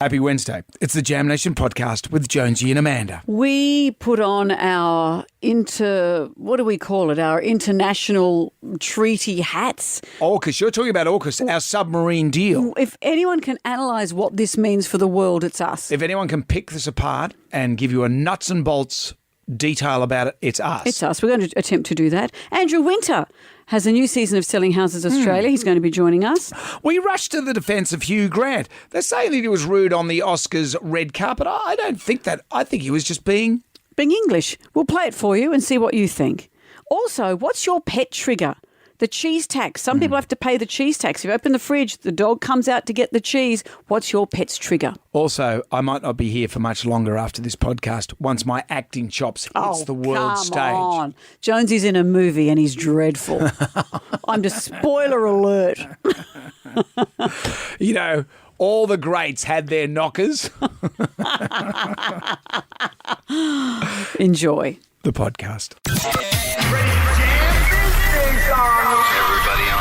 Happy Wednesday. It's the Jam Nation podcast with Jonesy and Amanda. We put on our our international treaty hats. AUKUS, you're talking about AUKUS, our submarine deal. If anyone can analyse what this means for the world, it's us. If anyone can pick this apart and give you a nuts and bolts detail about it, it's us. It's us. We're going to attempt to do that. Andrew Winter has a new season of Selling Houses Australia. He's going to be joining us. We rushed to the defence of Hugh Grant. They're saying that he was rude on the Oscars red carpet. I don't think that. I think he was just being English. We'll play it for you and see what you think. Also, what's your pet trigger? The cheese tax. Some people have to pay the cheese tax. If you open the fridge, the dog comes out to get the cheese. What's your pet's trigger? Also, I might not be here for much longer after this podcast once my acting chops hits the world stage. Come on. Jonesy's in a movie and he's dreadful. I'm just spoiler alert. You know, all the greats had their knockers. Enjoy. The podcast. Everybody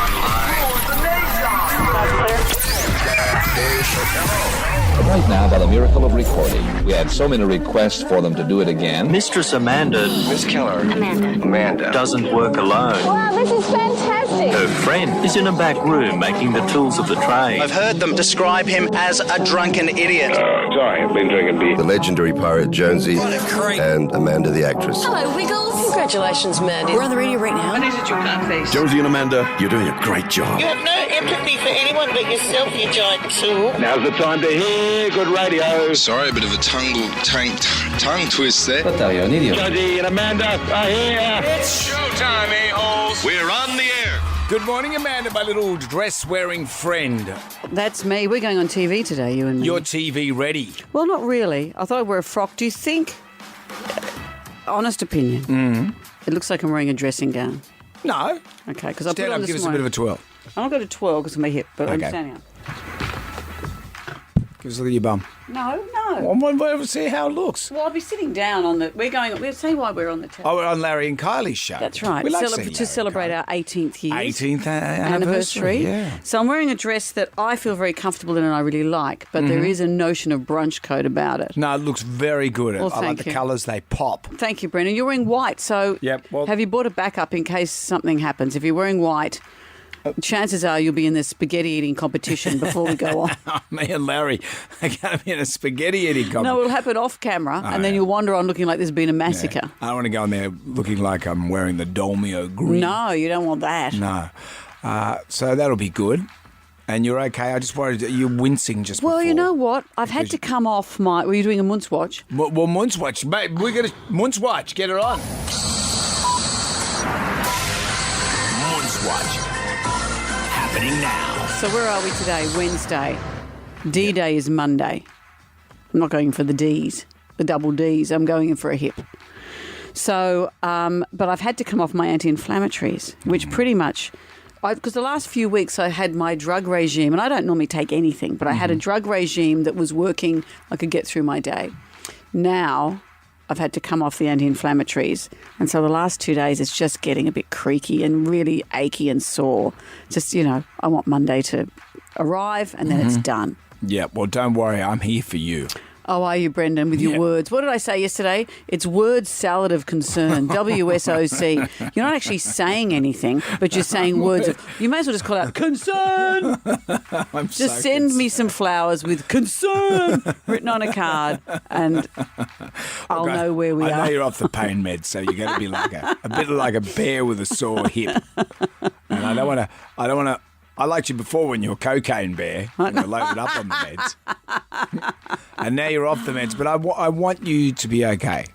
Right now, by the miracle of recording, we had so many requests for them to do it again. Mistress Amanda. Miss Keller. Amanda. Doesn't work alone. Wow, this is fantastic. Her friend is in a back room making the tools of the trade. I've heard them describe him as a drunken idiot. Sorry, I've been drinking beer. The legendary pirate Jonesy and Amanda the actress. Hello, Wiggles. Congratulations, Mandy. We're on the radio right now. What is it, you can't Jonesy and Amanda, you're doing a great job. You have no empathy for anyone but yourself, you giant tool. Now's the time to hear good radio. Sorry, a bit of a tongue twist there. What are you, an idiot? Jonesy and Amanda are here. It's showtime, a-holes. We're on the air. Good morning, Amanda, my little dress-wearing friend. That's me. We're going on TV today, you and me. Your TV ready? Well, not really. I thought I'd wear a frock. Do you think, honest opinion, it looks like I'm wearing a dressing gown? No. Okay, because I put it Stand on up, this give us a morning. bit of a twirl. I'm not going to twirl because of my hip, but I'm Okay. standing up. Give us a look at your bum. No. I want to see how it looks. Well, I'll be sitting down on the... We'll say why we're on the television. Oh, we're on Larry and Kylie's show. That's right. We like seeing Larry To celebrate and our 18th year. 18th anniversary. Yeah. So I'm wearing a dress that I feel very comfortable in and I really like, but there is a notion of brunch coat about it. No, it looks very good. Well, I like thank the you. colours, they pop. Thank you, Brendan. You're wearing white, so Yep, well- have you bought a backup in case something happens? If you're wearing white, chances are you'll be in the spaghetti eating competition before we go on. Me and Larry are going to be in a spaghetti eating competition. No, it'll happen off camera, and then yeah. you'll wander on looking like there's been a massacre. I don't want to go in there looking like I'm wearing the Dolmio green. No, you don't want that. No. So that'll be good. And you're okay. I just worried that you're wincing just before. Well, you know what? I've had to come off my... Were you doing a Munz watch? Well, Munzwatch. Mate, we're going to... Munzwatch, get her on. Munzwatch. Happening now. So where are we today? Wednesday. D-Day is Monday. I'm not going for the Ds, the double Ds. I'm going in for a hip. So, but I've had to come off my anti-inflammatories, which pretty much... Because the last few weeks I had my drug regime, and I don't normally take anything, but I had a drug regime that was working. I could get through my day. Now I've had to come off the anti-inflammatories, and so the last 2 days it's just getting a bit creaky and really achy and sore. Just, I want Monday to arrive and then it's done. Yeah, well, don't worry. I'm here for you. Oh, are you, Brendan, with your words? What did I say yesterday? It's word salad of concern, WSOC. You're not actually saying anything, but you're saying words of... You may as well just call out, concern! Just send me some flowers with concern written on a card and I'll know where we I are. know you're off the pain meds, so you're going to be like a bit like a bear with a sore hip. And I don't want to... I liked you before when you were cocaine bear. You were loaded up on the meds. And now you're off the meds. But I want you to be okay.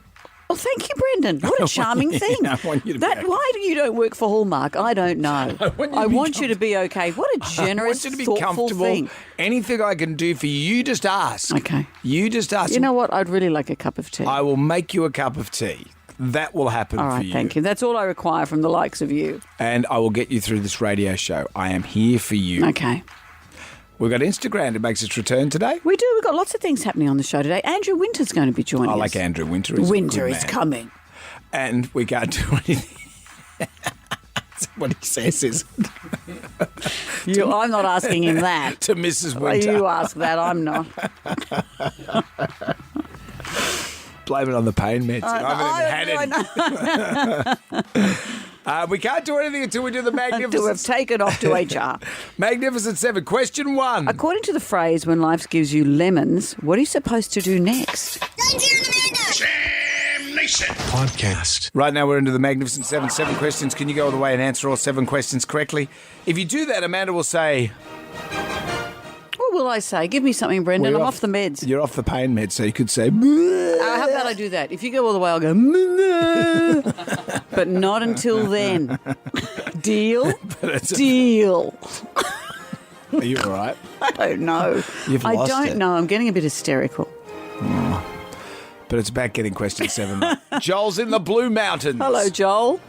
Well, thank you, Brendan. What a charming thing. I want you to be okay. Why do you don't work for Hallmark? I don't know. I want you to be okay. What a generous, I want you to be thoughtful comfortable. thing. Anything I can do for you, just ask. Okay. You just ask. You know what? I'd really like a cup of tea. I will make you a cup of tea. That will happen All for right, you. thank you. That's all I require from the likes of you. And I will get you through this radio show. I am here for you. Okay. We've got Instagram that makes its return today. We do. We've got lots of things happening on the show today. Andrew Winter's going to be joining us. I like Andrew Winter. He's a Winter good is man. coming. And we can't do anything. that what he says? Is I'm not asking him that. to Mrs. Winter. You ask that, I'm not. Blame it on the pain meds. I haven't even had any. We can't do anything until we do the To have Magnificent. taken off to HR. Magnificent Seven. Question 1. According to the phrase, when life gives you lemons, what are you supposed to do next? Podcast. Right now we're into the Magnificent Seven. 7 questions. Can you go all the way and answer all 7 questions correctly? If you do that, Amanda will say... What will I say? Give me something, Brendan. Well, I'm off the meds. You're off the pain meds, so you could say... How about I do that? If you go all the way, I'll go... But not until then. Deal? Deal. Are you all right? I don't know. You've I lost don't it. know. I'm getting a bit hysterical. But it's about getting question 7 right. Joel's in the Blue Mountains. Hello, Joel.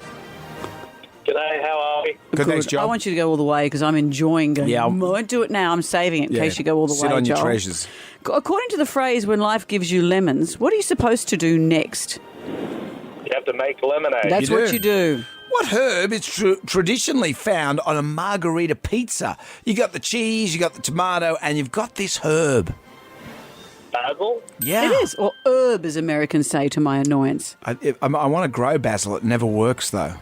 G'day, how are we? Good, thanks, Joel. I want you to go all the way because I'm enjoying going. Yeah, I won't do it now. I'm saving it in case you go all the way, Sit on your Joel. treasures. According to the phrase, when life gives you lemons, what are you supposed to do next? You have to make lemonade. That's what you do. What herb is traditionally found on a margarita pizza? You got the cheese, you got the tomato, and you've got this herb. Basil? Yeah. It is. Or herb, as Americans say, to my annoyance. I want to grow basil. It never works, though.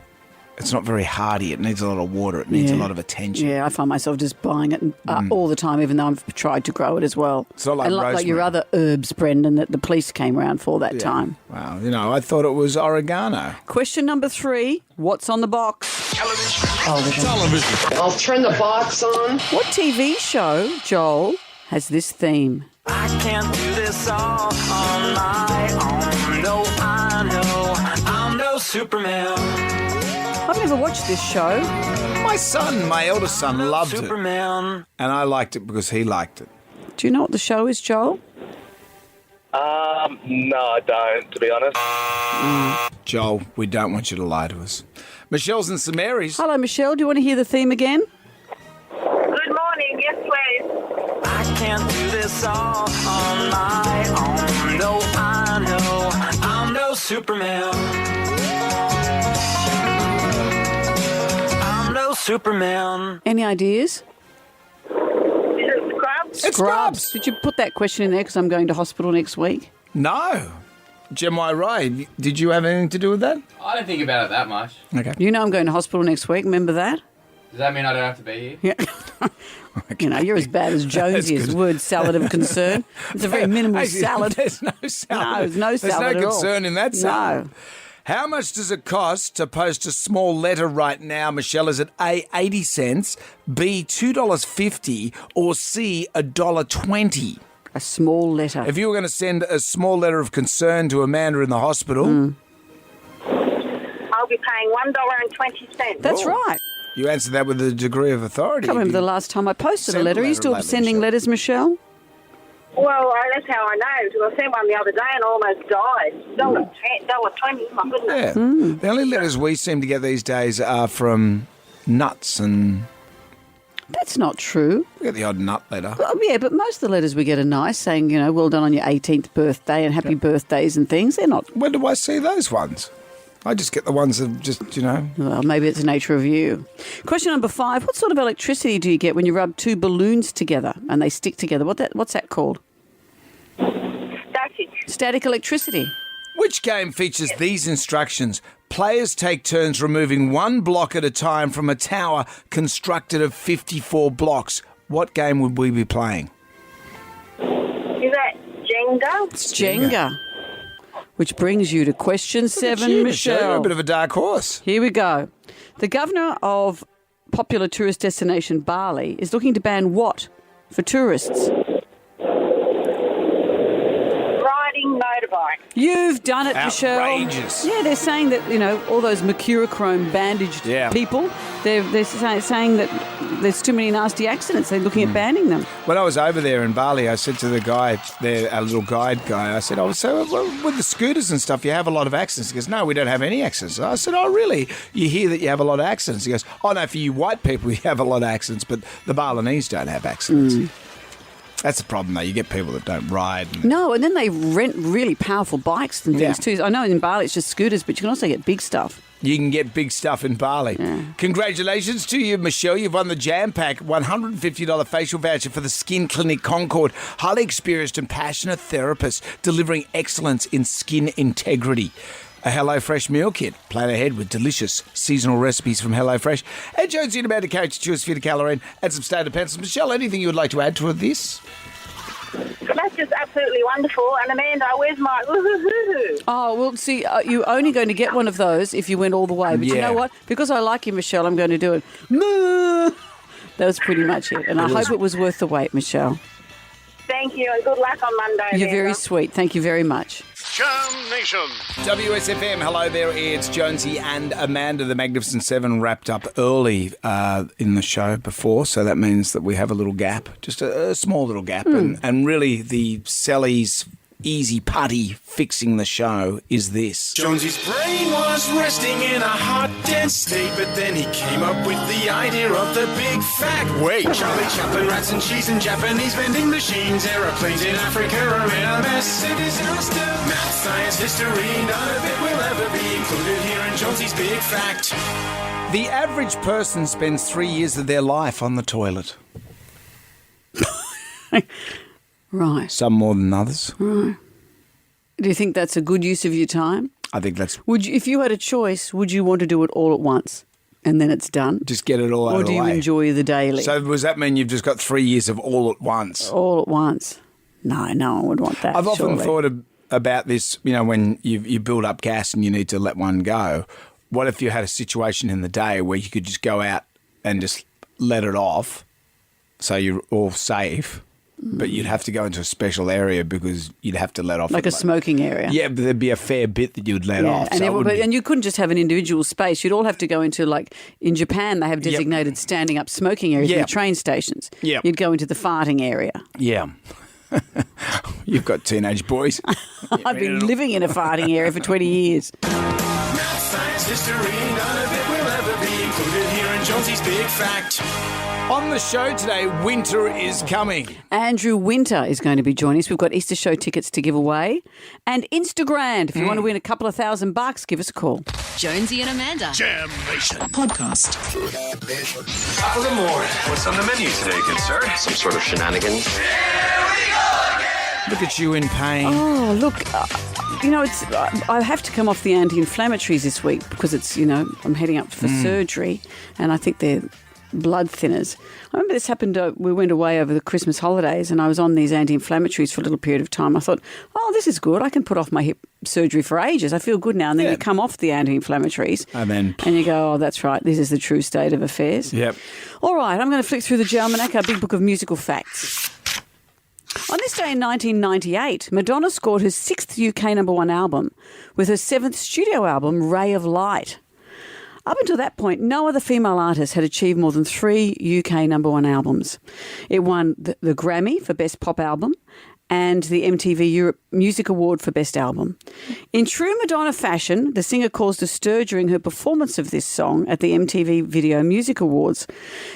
It's not very hardy. It needs a lot of water. It needs a lot of attention. Yeah, I find myself just buying it all the time, even though I've tried to grow it as well. It's not like and like your rosemary. other herbs, Brendan, that the police came around for that time. Wow. I thought it was oregano. Question number 3. What's on the box? Television. I'll turn the box on. What TV show, Joel, has this theme? I can't do this all on my own. No, I know I'm no Superman. I've never watched this show. My eldest son, loved it. Superman. And I liked it because he liked it. Do you know what the show is, Joel? No, I don't, to be honest. Joel, we don't want you to lie to us. Michelle's in St Mary's. Hello, Michelle. Do you want to hear the theme again? Good morning. Yes, please. I can't do this all on my own. No, I know I'm no Superman. I'm no Superman. Any ideas? Is it Scrubs? It's Scrubs. Did you put that question in there because I'm going to hospital next week? No. Gemma Ray, did you have anything to do with that? I don't think about it that much. Okay. You know I'm going to hospital next week. Remember that? Does that mean I don't have to be here? Yeah. You know, you're as bad as Jonesy as word salad of concern. It's a very minimal Actually, salad. There's no salad. No, there's no salad There's no at all. concern in that salad. No. How much does it cost to post a small letter right now, Michelle? Is it A, 80 cents, B, $2.50, or C, $1.20? A small letter. If you were going to send a small letter of concern to Amanda in the hospital, I'll be paying $1.20. That's right. you answered that with a degree of authority. I can't remember the last time I posted a Send a letter. Are you letter still lately, sending Michelle? letters, Michelle? Well, that's how I know, because I sent one the other day and almost died. $1.20, my goodness. Yeah. The only letters we seem to get these days are from nuts, and That's not true. we get the odd nut letter. Oh, yeah, but most of the letters we get are nice, saying, you know, well done on your 18th birthday and happy birthdays and things. They're not, When do I see those ones? I just get the ones that just, well, maybe it's the nature of you. Question number 5. What sort of electricity do you get when you rub 2 balloons together and they stick together? What's that called? Static. Static electricity. Which game features these instructions? Players take turns removing one block at a time from a tower constructed of 54 blocks. What game would we be playing? Is that Jenga? It's Jenga. Which brings you to question 7, You're Michelle. a bit of a dark horse. Here we go. The governor of popular tourist destination Bali is looking to ban what for tourists? Riding motorbike. You've done it, Michelle. Outrageous. Yeah, they're saying that, you know, all those mercurochrome bandaged people, they're saying that there's too many nasty accidents. They're looking at banning them. When I was over there in Bali, I said to the guy there, our little guide guy, I said, so with the scooters and stuff, you have a lot of accidents. He goes, no, we don't have any accidents. I said, oh, really? You hear that you have a lot of accidents? He goes, oh, no, for you white people, you have a lot of accidents, but the Balinese don't have accidents. That's the problem, though. You get people that don't ride. No, and then they rent really powerful bikes and things Yeah. too. I know in Bali it's just scooters, but you can also get big stuff. You can get big stuff in Bali. Congratulations to you, Michelle. You've won the Jam Pack $150 facial voucher for the Skin Clinic Concord. Highly experienced and passionate therapists delivering excellence in skin integrity. A HelloFresh meal kit. Plan ahead with delicious seasonal recipes from HelloFresh. And Jonesy and Amanda Coach, choose Vita Calorie and some standard pencils. Michelle, anything you would like to add to this? That's just absolutely wonderful. And Amanda, where's my woohoo? Oh, well, see, you're only going to get one of those if you went all the way. But you know what? Because I like you, Michelle, I'm going to do it. That was pretty much it. And I hope it was worth the wait, Michelle. Thank you, and good luck on Monday. You're very sweet. Thank you very much. Jam Nation. WSFM, hello there. It's Jonesy and Amanda. The Magnificent Seven wrapped up early in the show before, so that means that we have a little gap, just a small little gap. And really the Sally's easy putty fixing the show is this. Jonesy's brain was resting in a hot, dense state, but then he came up with the idea of the big fat wait. Charlie Chaplin, rats and cheese and Japanese vending machines, aeroplanes in Africa are in a mess, a disaster. Math, science, history, none of it will ever be included here in Jonesy's big fact. The average person spends 3 years of their life on the toilet. Right. Some more than others. Right. Do you think that's a good use of your time? I think that's... Would you, if you had a choice, would you want to do it all at once and then it's done? Just get it all out of the way. Or do you enjoy the daily? So does that mean you've just got 3 years of all at once? All at once. No one would want that. I've often surely. thought about this, when you build up gas and you need to let one go. What if you had a situation in the day where you could just go out and just let it off so you're all safe? But you'd have to go into a special area because you'd have to let off. Like a smoking area. Yeah, but there'd be a fair bit that you'd let off. And, and you couldn't just have an individual space. You'd all have to go into, like, in Japan, they have designated standing up smoking areas in the train stations. Yeah. You'd go into the farting area. Yeah. You've got teenage boys. I've been living in a farting area for 20 years. Math, science, history, none of it will ever be included here in Jonesy's big fact. On the show today, winter is coming. Andrew Winter is going to be joining us. We've got Easter show tickets to give away. And Instagram. If you want to win a couple of $1,000, give us a call. Jonesy and Amanda. Jam Nation. Podcast. Top of the morning. What's on the menu today, good sir? Some sort of shenanigans. Look at you in pain. Oh, look. I have to come off the anti-inflammatories this week because it's, I'm heading up for surgery and I think they're blood thinners. I remember this happened, we went away over the Christmas holidays and I was on these anti-inflammatories for a little period of time. I thought, this is good. I can put off my hip surgery for ages. I feel good now. And then you come off the anti-inflammatories and you go, that's right, this is the true state of affairs. Yep. All right, I'm going to flick through the Jalmanac, our big book of musical facts. On this day in 1998, Madonna scored her 6th UK #1 album with her 7th studio album, Ray of Light. Up until that point, no other female artist had achieved more than 3 UK #1 albums. It won the Grammy for Best Pop Album and the MTV Europe Music Award for Best Album. In true Madonna fashion, the singer caused a stir during her performance of this song at the MTV Video Music Awards.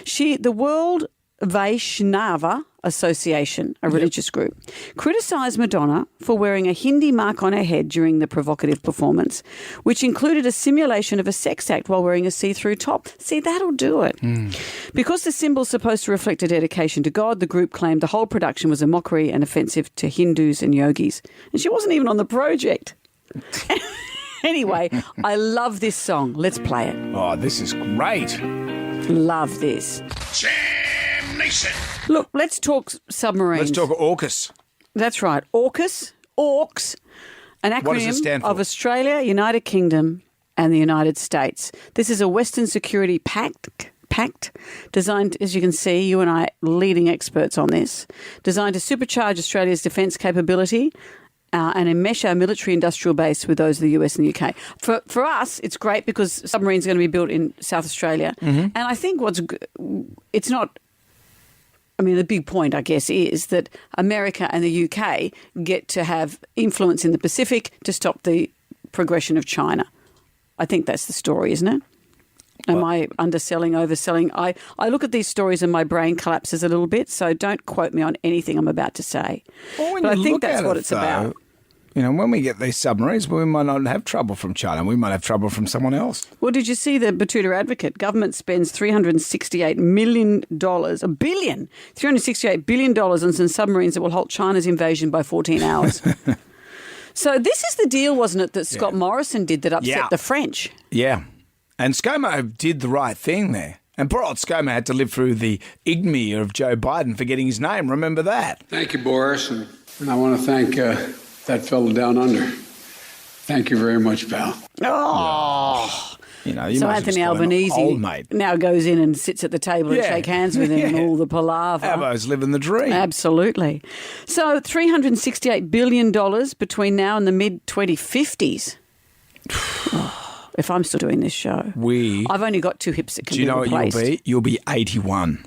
The World Vaishnava Association, a religious group, criticised Madonna for wearing a Hindi mark on her head during the provocative performance, which included a simulation of a sex act while wearing a see-through top. See, that'll do it. Because the symbol's supposed to reflect a dedication to God, the group claimed the whole production was a mockery and offensive to Hindus and yogis. And she wasn't even on the project. Anyway, I love this song. Let's play it. Oh, this is great. Love this. Jam Nation. Look, let's talk submarines. Let's talk AUKUS. That's right. AUKUS, AUKUS, an What does it acronym stand for? of Australia, United Kingdom and the United States. This is a Western security pact designed, as you can see, you and I leading experts on this, designed to supercharge Australia's defence capability and enmesh our military-industrial base with those of the US and the UK. For us, it's great because submarines are going to be built in South Australia. And I think it's not... I mean, the big point, I guess, is that America and the UK get to have influence in the Pacific to stop the progression of China. I think that's the story, isn't it? Am I underselling, overselling? I look at these stories and my brain collapses a little bit, so don't quote me on anything I'm about to say. Well, but I think that's what it's about. You know, when we get these submarines, we might not have trouble from China. We might have trouble from someone else. Well, did you see the Batuta Advocate? Government spends $368 million, $368 billion on some submarines that will halt China's invasion by 14 hours. So this is the deal, wasn't it, that Scott Morrison did that upset the French? Yeah. And ScoMo did the right thing there. And poor old ScoMo had to live through the ignominy of Joe Biden forgetting his name. Remember that? Thank you, Boris. And I want to thank that fellow down under. Thank you very much, pal. Oh. You know, you so might Anthony just got an Albanese old mate. now goes in and sits at the table and shake hands with him and all the palaver. Albo's living the dream. Absolutely. So $368 billion between now and the mid-2050s. If I'm still doing this show. I've only got 2 hips that can be replaced. Do you know what you'll be? You'll be 81.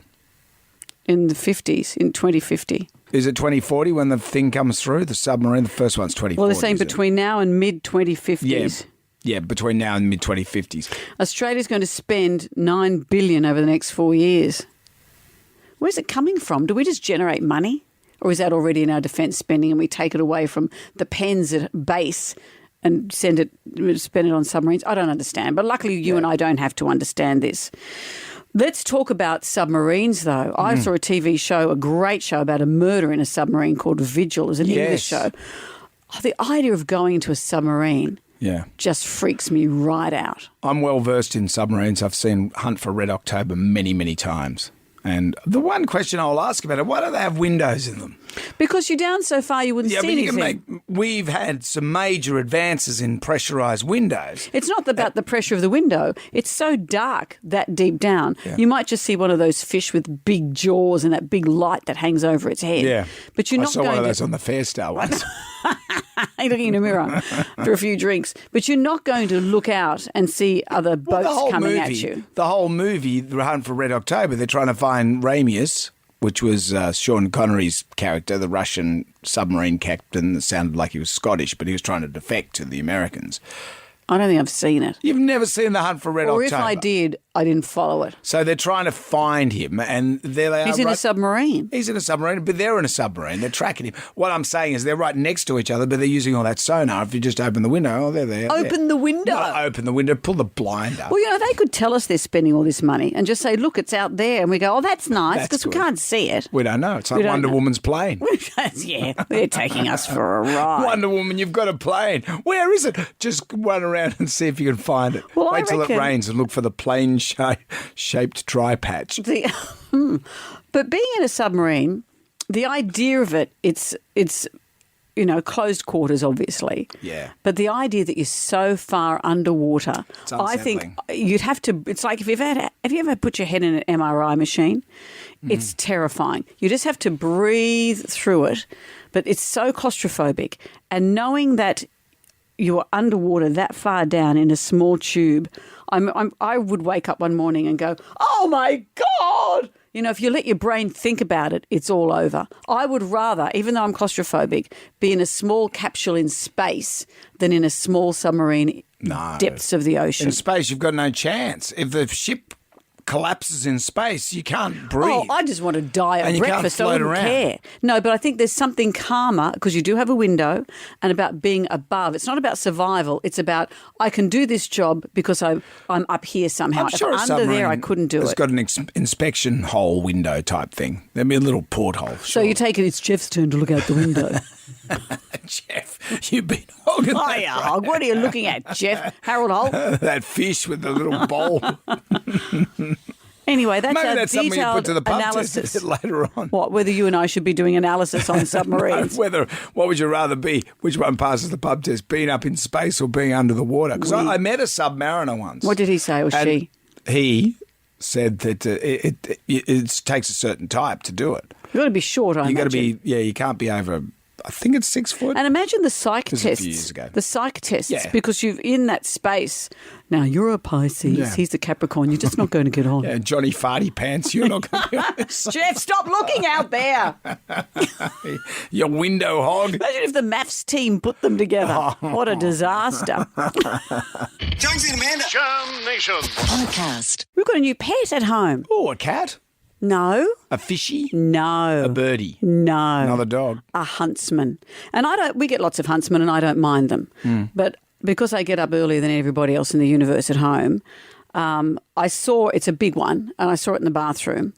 In the 50s, in 2050. Is it 2040 when the thing comes through, the submarine? The first one's 2040. Well, they're saying between now and mid-2050s. Yeah, between now and mid-2050s. Australia's going to spend $9 billion over the next 4 years. Where's it coming from? Do we just generate money? Or is that already in our defence spending and we take it away from the pens at base and spend it on submarines? I don't understand. But luckily you and I don't have to understand this. Let's talk about submarines, though. I saw a TV show, a great show about a murder in a submarine called Vigil. It was an English show. The idea of going into a submarine just freaks me right out. I'm well versed in submarines. I've seen Hunt for Red October many, many times. And the one question I'll ask about it, why do they have windows in them? Because you're down so far you wouldn't see anything. We've had some major advances in pressurised windows. It's not about the pressure of the window. It's so dark that deep down. You might just see one of those fish with big jaws and that big light that hangs over its head. Yeah. But you're not I saw going one of those on the Fairstar once. You're looking in a mirror after a few drinks. But you're not going to look out and see other boats coming at you. The whole movie, The Hunt for Red October, they're trying to find Ramius, which was Sean Connery's character, the Russian submarine captain that sounded like he was Scottish, but he was trying to defect to the Americans. I don't think I've seen it. You've never seen The Hunt for Red October? Or if I did, I didn't follow it. So they're trying to find him, and there they are. He's in a submarine. He's in a submarine, but they're in a submarine. They're tracking him. What I'm saying is they're right next to each other, but they're using all that sonar. If you just open the window, they're there. Open the window? Not open the window, pull the blind up. Well, they could tell us they're spending all this money and just say, look, it's out there. And we go, oh, that's nice, because we can't see it. We don't know. It's like Wonder Woman's plane. Yeah, they're taking us for a ride. Wonder Woman, you've got a plane. Where is it? Just run around and see if you can find it. Well, Wait till it rains and look for the plane-shaped dry patch. But being in a submarine, the idea of it's closed quarters, obviously. Yeah. But the idea that you're so far underwater, I think you'd have to. It's like have you ever put your head in an MRI machine? It's terrifying. You just have to breathe through it, but it's so claustrophobic. And knowing that you're underwater that far down in a small tube, I would wake up one morning and go, oh, my God! If you let your brain think about it, it's all over. I would rather, even though I'm claustrophobic, be in a small capsule in space than in a small submarine depths of the ocean. In space, you've got no chance. If the ship collapses in space, you can't breathe. Oh, I just want to die at and breakfast. You can't float I wouldn't care. No, but I think there's something calmer because you do have a window and about being above. It's not about survival. It's about I can do this job because I'm up here somehow. I'm sure if under there, I couldn't do it. It's got an inspection hole window type thing. There'd be a little porthole. Sure. So you take it, it's Jeff's turn to look out the window. Jeff, you've been hogging that. Right. What are you looking at, Jeff? Harold Holt? That fish with the little bowl. Anyway, that's maybe a that's something you put to the pub analysis test later on. What? Whether you and I should be doing analysis on submarines? No, what would you rather be? Which one passes the pub test? Being up in space or being under the water? Because I met a submariner once. What did he say? Or she? He said that it takes a certain type to do it. You've got to be short. You've got to be. Yeah, you can't be over. I think it's 6 foot. And imagine the psych tests. A few years ago. The psych tests, because you're in that space. Now, you're a Pisces. Yeah. He's the Capricorn. You're just not going to get on. Yeah, Johnny Farty Pants, you're not going to be on this. Jeff, stop looking out there. Your window hog. Imagine if the maths team put them together. What a disaster. Jonesy and Amanda. Jam Nation. Podcast. We've got a new pet at home. Oh, a cat? No. A fishy? No. A birdie? No. Another dog? A huntsman. And we get lots of huntsmen and I don't mind them. But because I get up earlier than everybody else in the universe at home, I saw, it's a big one, and I saw it in the bathroom.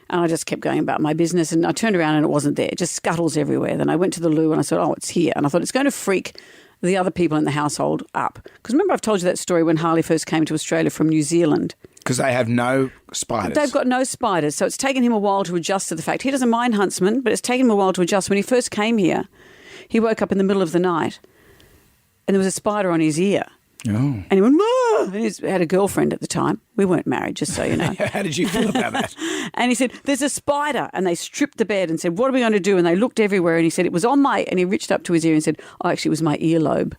And I just kept going about my business, and I turned around and it wasn't there. It just scuttles everywhere. Then I went to the loo and I said, oh, it's here. And I thought it's going to freak the other people in the household up. Because remember I've told you that story when Harley first came to Australia from New Zealand. Because they have no spiders. They've got no spiders. So it's taken him a while to adjust to the fact. He doesn't mind huntsmen, but it's taken him a while to adjust. When he first came here, he woke up in the middle of the night and there was a spider on his ear. Oh. And he went, "Whoa!" And he had a girlfriend at the time. We weren't married, just so you know. How did you feel about that? And he said, there's a spider. And they stripped the bed and said, what are we going to do? And they looked everywhere and he said, it was on my, and he reached up to his ear and said, oh, actually, it was my earlobe.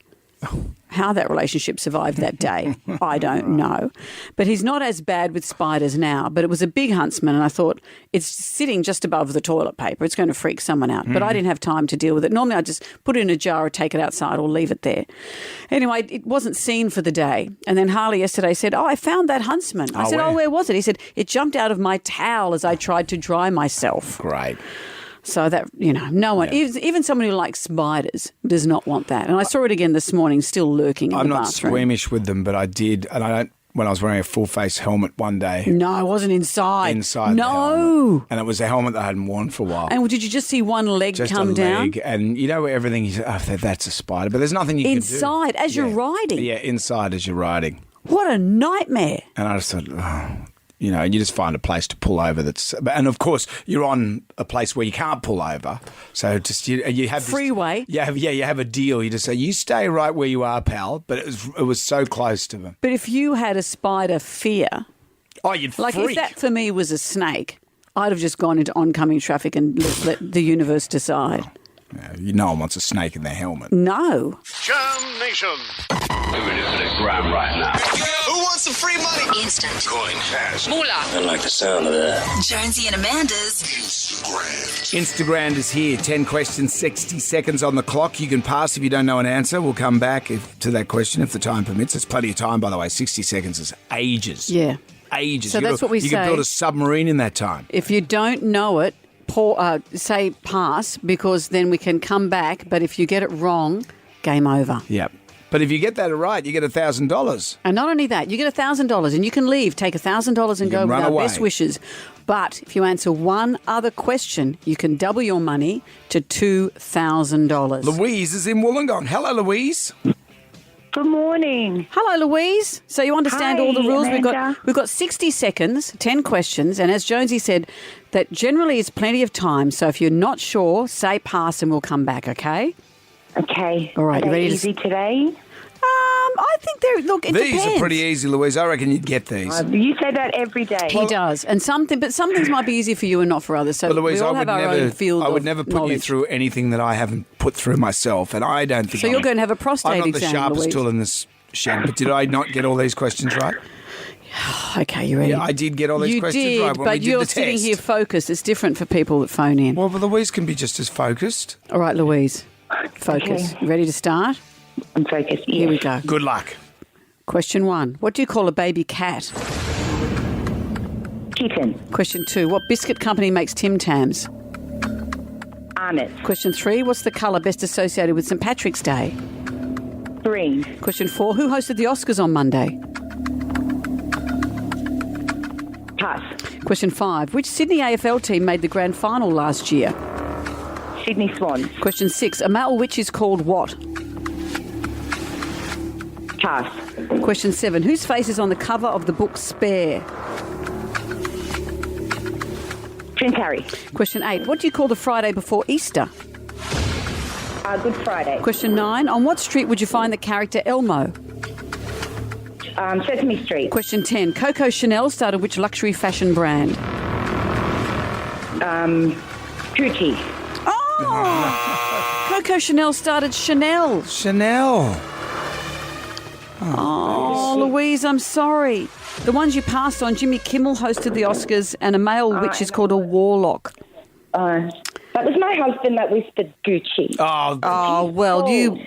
How that relationship survived that day, I don't know. But he's not as bad with spiders now. But it was a big huntsman, and I thought, it's sitting just above the toilet paper. It's going to freak someone out. But I didn't have time to deal with it. Normally I just put it in a jar or take it outside or leave it there. Anyway, it wasn't seen for the day. And then Harley yesterday said, oh, I found that huntsman. I said, where was it? He said, it jumped out of my towel as I tried to dry myself. Great. So that, no one, even someone who likes spiders does not want that. And I saw it again this morning, still lurking in the bathroom. I'm not squeamish with them, but I did, and I don't, when I was wearing a full-face helmet one day. No, I wasn't inside. Inside the helmet. And it was a helmet that I hadn't worn for a while. And did you just see one leg come down? Just a leg, and you know where everything is, that's a spider, but there's nothing you can do. Inside, as you're riding? Yeah, inside as you're riding. What a nightmare. And I just thought, and you just find a place to pull over and of course you're on a place where you can't pull over. So just you have freeway. You have a deal. You just say, you stay right where you are, pal. But it was so close to them. But if you had a spider fear, you'd like freak. if that for me was a snake, I'd have just gone into oncoming traffic and let the universe decide. No one wants a snake in their helmet. No. Jam Nation. We're ready for the grab right now. Who wants some free money? Instant. Coin, cash. Moolah. I like the sound of that. Jonesy and Amanda's Instagram is here. 10 questions, 60 seconds on the clock. You can pass if you don't know an answer. We'll come back to that question if the time permits. There's plenty of time, by the way. 60 seconds is ages. Yeah. Ages. So that's what we say. You can build a submarine in that time. If you don't know it, say pass, because then we can come back. But if you get it wrong, game over. Yep. But if you get that right, you get $1,000. And not only that, you get $1,000 and you can leave, take $1,000 and go with our best wishes. But if you answer one other question, you can double your money to $2,000. Louise is in Wollongong. Hello, Louise. Good morning. Hello, Louise. So you understand all the rules. Amanda. We've got 60 seconds, 10 questions, and as Jonesy said, that generally is plenty of time. So if you're not sure, say pass and we'll come back, okay? Okay. All right, Are you ready they easy today? I think they're, look, it These depends. are pretty easy, Louise. I reckon you'd get these. You say that every day. He does. And some things might be easy for you and not for others. So But Louise, we all have our own field I would of never put knowledge. you through anything that I haven't put through myself, and I don't think So you're going to have a prostate I'm not exam, the sharpest Louise. tool in this shed, but did I not get all these questions right? Okay, you ready? Yeah, I did get all these questions did, right when but we did you're the sitting test. here focused. It's different for people that phone in. Well, but Louise can be just as focused. All right, Louise, focus. Okay. You ready to start? I'm focused. Yes. Here we go. Good luck. Question 1. What do you call a baby cat? Kitten. Question 2. What biscuit company makes Tim Tams? Arnott. Question 3. What's the colour best associated with St Patrick's Day? Green. Question 4. Who hosted the Oscars on Monday? Pass. Question 5. Which Sydney AFL team made the grand final last year? Sydney Swans. Question 6. A male witch is called what? Pass. Question 7. Whose face is on the cover of the book Spare? Prince Harry. Question 8. What do you call the Friday before Easter? Good Friday. Question 9. On what street would you find the character Elmo? Sesame Street. Question 10. Coco Chanel started which luxury fashion brand? Gucci. Oh! Coco Chanel started Chanel. Chanel. Oh, Louise, I'm sorry. The ones you passed on, Jimmy Kimmel hosted the Oscars, and a male witch is called a warlock. That was my husband that whispered Gucci. Oh, Oh, well, you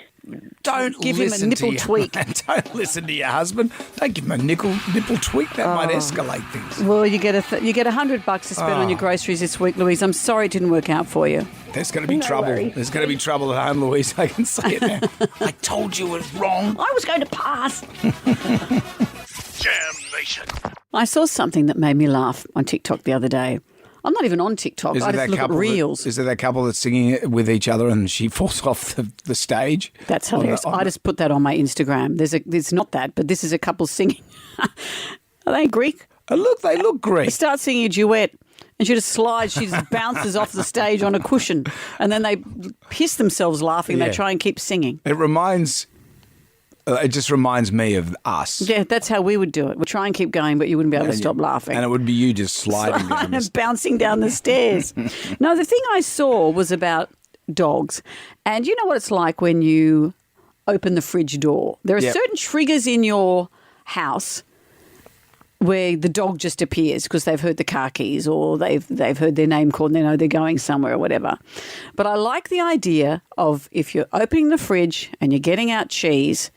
Don't give him a listen to nipple your- tweak. Don't listen to your husband. Don't give him a nipple tweak. That might escalate things. Well, you get $100 to spend on your groceries this week, Louise. I'm sorry it didn't work out for you. There's going to be trouble. worries. There's going to be trouble at home, Louise. I can say it now. I told you it was wrong. I was going to pass. Jam Nation. I saw something that made me laugh on TikTok the other day. I'm not even on TikTok. Is I it just that look at couple? reels. Is it that couple that's singing it with each other and she falls off the stage? That's hilarious. I just put that on my Instagram. It's not that, but this is a couple singing. Are they Greek? Look, they look Greek. They start singing a duet. And she just slides, she just bounces off the stage on a cushion. And then they piss themselves laughing. Yeah. They try and keep singing. It just reminds me of us. Yeah, that's how we would do it. We'd try and keep going, but you wouldn't be able to stop laughing. And it would be you just sliding down and bouncing down the stairs. No, the thing I saw was about dogs. And you know what it's like when you open the fridge door? There are certain triggers in your house where the dog just appears because they've heard the car keys or they've heard their name called and they know they're going somewhere or whatever. But I like the idea of if you're opening the fridge and you're getting out cheese,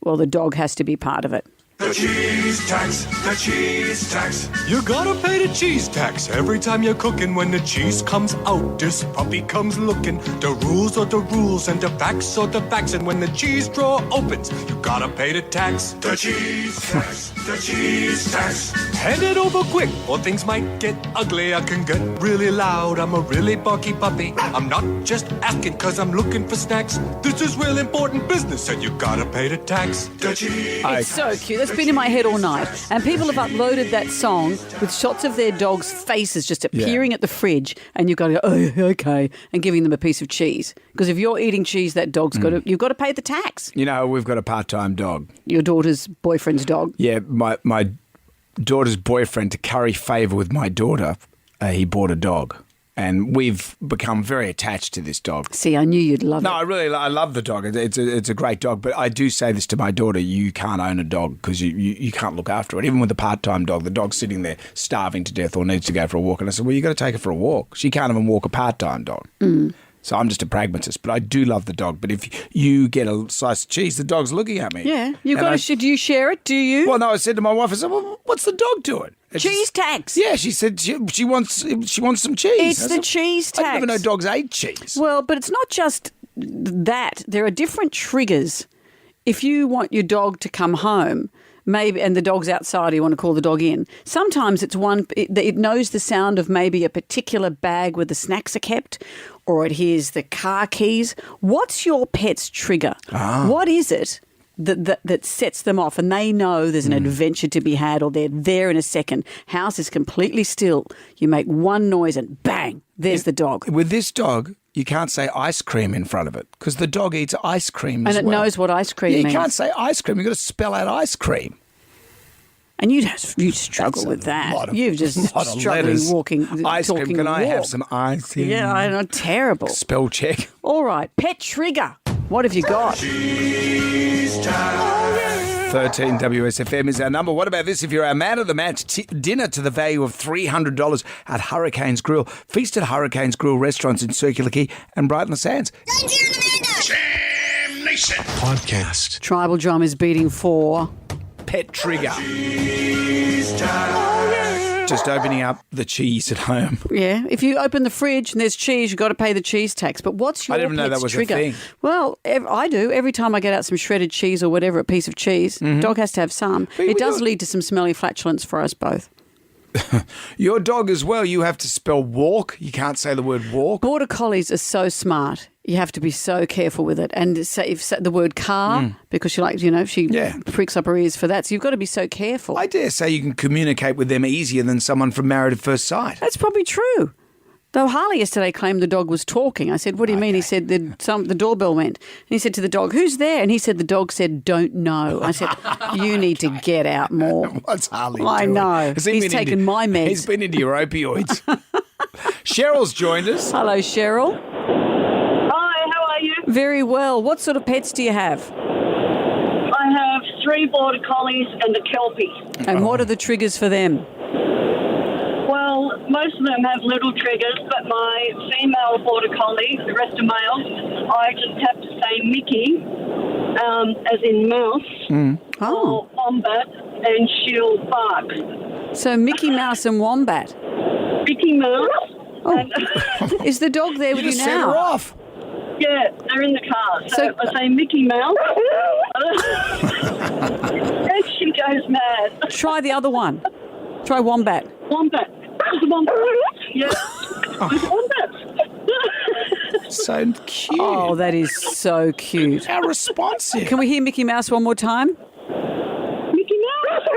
well, the dog has to be part of it. The cheese tax, the cheese tax. You gotta pay the cheese tax every time you're cooking. When the cheese comes out, this puppy comes looking. The rules are the rules and the facts are the facts. And when the cheese drawer opens, you gotta pay the tax. The cheese tax, the cheese tax. Hand it over quick or things might get ugly. I can get really loud, I'm a really barky puppy. I'm not just asking cause I'm looking for snacks. This is real important business and you gotta pay the tax. The cheese It's so cute. That's been in my head all night. And people have uploaded that song with shots of their dogs' faces just appearing at the fridge, and you've got to go, oh, okay, and giving them a piece of cheese. Because if you're eating cheese, that dog's you've got to pay the tax. You know, we've got a part-time dog. Your daughter's boyfriend's dog. Yeah, my daughter's boyfriend, to curry favour with my daughter, he bought a dog. And we've become very attached to this dog. See, I knew you'd love it. No, I love the dog. It's a great dog. But I do say this to my daughter: you can't own a dog because you can't look after it. Even with a part-time dog, the dog's sitting there starving to death or needs to go for a walk. And I said, well, you got to take her for a walk. She can't even walk a part-time dog. So I'm just a pragmatist, but I do love the dog. But if you get a slice of cheese, the dog's looking at me. Yeah, you've got to. Do you share it? Do you? Well, no. I said to my wife, I said, well, what's the dog doing? Cheese tax. Yeah, she said she wants some cheese. It's the cheese tax. I didn't even know dogs ate cheese. Well, but it's not just that. There are different triggers. If you want your dog to come home, maybe, and the dog's outside, you want to call the dog in. Sometimes it's it knows the sound of maybe a particular bag where the snacks are kept, or it hears the car keys. What's your pet's trigger? What is it that sets them off, and they know there's an adventure to be had, or they're there in a second? House is completely still. You make one noise and bang, there's the dog. With this dog, you can't say ice cream in front of it because the dog eats ice cream and it knows what ice cream means. You can't say ice cream. You've got to spell out ice cream. And you struggle with that. You've just struggling walking, ice talking cream. Can I walk. have some ice cream? Yeah, I know. Terrible. Spell check. All right, pet trigger. What have you got? 13 WSFM is our number. What about this? If you're our man of the match, dinner to the value of $300 at Hurricanes Grill. Feast at Hurricanes Grill restaurants in Circular Quay and Brighton Sands. Jam Nation Podcast. Tribal Drum is beating for pet trigger. Just opening up the cheese at home. Yeah, if you open the fridge and there's cheese, you've got to pay the cheese tax. But what's your I didn't know pet's that was trigger? a thing. Well, I do. Every time I get out some shredded cheese or whatever, a piece of cheese, dog has to have some. It does lead to some smelly flatulence for us both. Your dog as well, you have to spell walk. You can't say the word walk. Border Collies are so smart. You have to be so careful with it. And say, if the word car, because she pricks up her ears for that. So you've got to be so careful. I dare say you can communicate with them easier than someone from Married at First Sight. That's probably true. Though Harley yesterday claimed the dog was talking. I said, what do you mean? He said the doorbell went. And he said to the dog, who's there? And he said the dog said, don't know. I said, you need to get out more. What's Harley doing? I know. He's taken my meds. He's been into your opioids. Cheryl's joined us. Hello, Cheryl. Hi, how are you? Very well. What sort of pets do you have? I have 3 Border Collies and a Kelpie. And what are the triggers for them? Well, most of them have little triggers, but my female Border Collie, the rest are males, I just have to say Mickey as in mouse, or wombat, and she'll bark. So Mickey Mouse and Wombat. Mickey Mouse. Oh. Is the dog there with you just now? sent her off. Yeah, they're in the car. So I say Mickey Mouse, and she goes mad. Try the other one. Try Wombat. Wombat. Wombat. Yeah. Wombat. So cute. Oh, that is so cute. How responsive. Can we hear Mickey Mouse one more time? Mickey Mouse.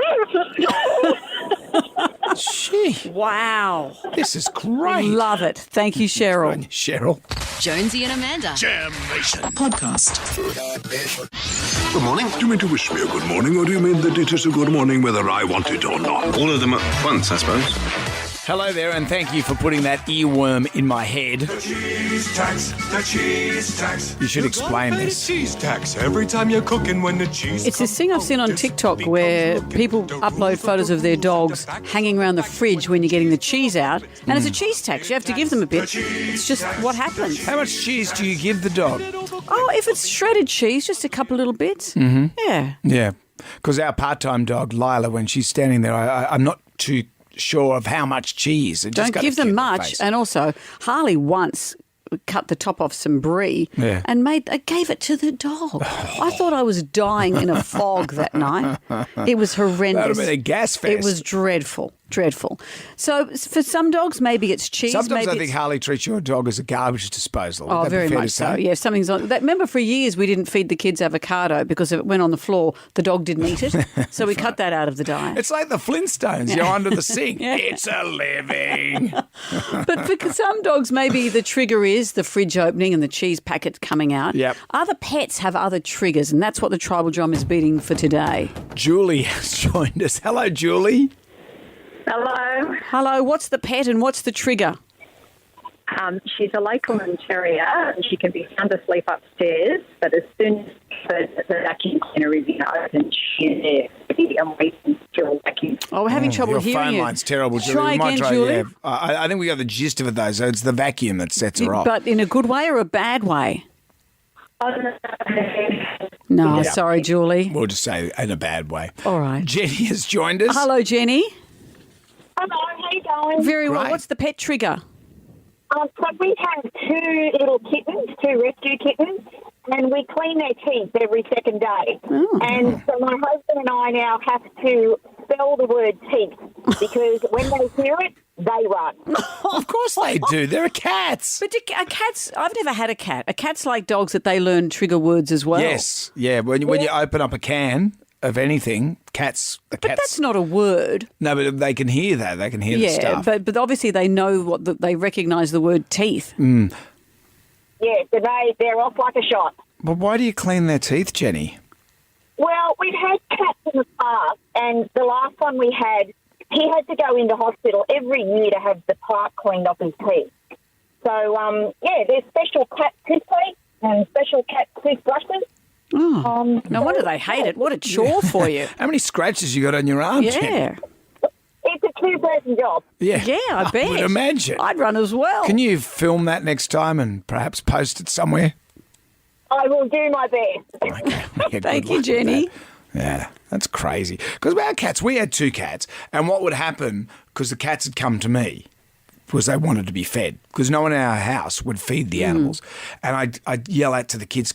Gee, Wow. this is great. Love it. Thank you, Cheryl. Cheryl. Jonesy and Amanda. Jam Nation. Podcast. Good morning. Do you mean to wish me a good morning, or do you mean that it is a good morning whether I want it or not? All of them at once, I suppose. Hello there, and thank you for putting that earworm in my head. The cheese tax, the cheese tax. You should explain this. Cheese tax every time you're cooking when the cheese. It's this thing I've seen on TikTok where people upload photos of their dogs hanging around the fridge when you're getting the cheese out, and it's a cheese tax. You have to give them a bit. It's just what happens. How much cheese do you give the dog? Oh, if it's shredded cheese, just a couple little bits. Mm-hmm. Yeah. Yeah, because our part-time dog, Lila, when she's standing there, I'm not too sure of how much cheese. Don't give them much. And also, Harley once cut the top off some brie and gave it to the dog. I thought I was dying in a fog that night. It was horrendous. That would have been a gas fest. It was dreadful. Dreadful. So for some dogs, maybe it's cheese. Sometimes maybe I think Harley treats your dog as a garbage disposal. Oh, Would that be very fair much to so. say? Yeah, something's on that. Remember, for years we didn't feed the kids avocado because if it went on the floor, the dog didn't eat it. So we cut that out of the diet. It's like the Flintstones. You're under the sink. Yeah. It's a living. But for some dogs, maybe the trigger is the fridge opening and the cheese packet coming out. Yep. Other pets have other triggers, and that's what the tribal drum is beating for today. Julie has joined us. Hello, Julie. Hello. Hello. What's the pet and what's the trigger? She's a Lakeland Terrier, and she can be sound asleep upstairs, but as soon as the vacuum cleaner is open, she's there and waiting to a vacuum. Oh, we're having trouble your hearing phone you. line's terrible, Julie. Try We might again, Julie. Yeah. I think we got the gist of it, though. So it's the vacuum that sets her off. But in a good way or a bad way? No, Yeah. sorry, Julie. We'll just say in a bad way. All right. Jenny has joined us. Hello, Jenny. Hello, how you going? Very well. Great. What's the pet trigger? So we have two little kittens, two rescue kittens, and we clean their teeth every second day. Oh. And so my husband and I now have to spell the word teeth because when they hear it, they run. Of course they do. They're cats. But cats, I've never had a cat. A cat's like dogs that they learn trigger words as well. Yes. Yeah. When you open up a can of anything, cats. But that's not a word. No, but they can hear that. They can hear the stuff. but obviously they know they recognise the word teeth. Mm. Yeah, so they're off like a shot. But why do you clean their teeth, Jenny? Well, we've had cats in the past, and the last one we had, he had to go into hospital every year to have the plaque cleaned off his teeth. So, there's special cat toothpaste and special cat toothbrushes. Oh, no wonder they hate it. What a chore for you. How many scratches you got on your arm, Jenny? Yeah. It's a two-person job. Yeah. Yeah, I bet. I would imagine. I'd run as well. Can you film that next time and perhaps post it somewhere? I will do my best. Okay. Yeah, Thank good you, luck with Jenny. that. Yeah, that's crazy. Because our cats, we had two cats, and what would happen, because the cats had come to me, was they wanted to be fed, because no one in our house would feed the animals. And I'd yell out to the kids,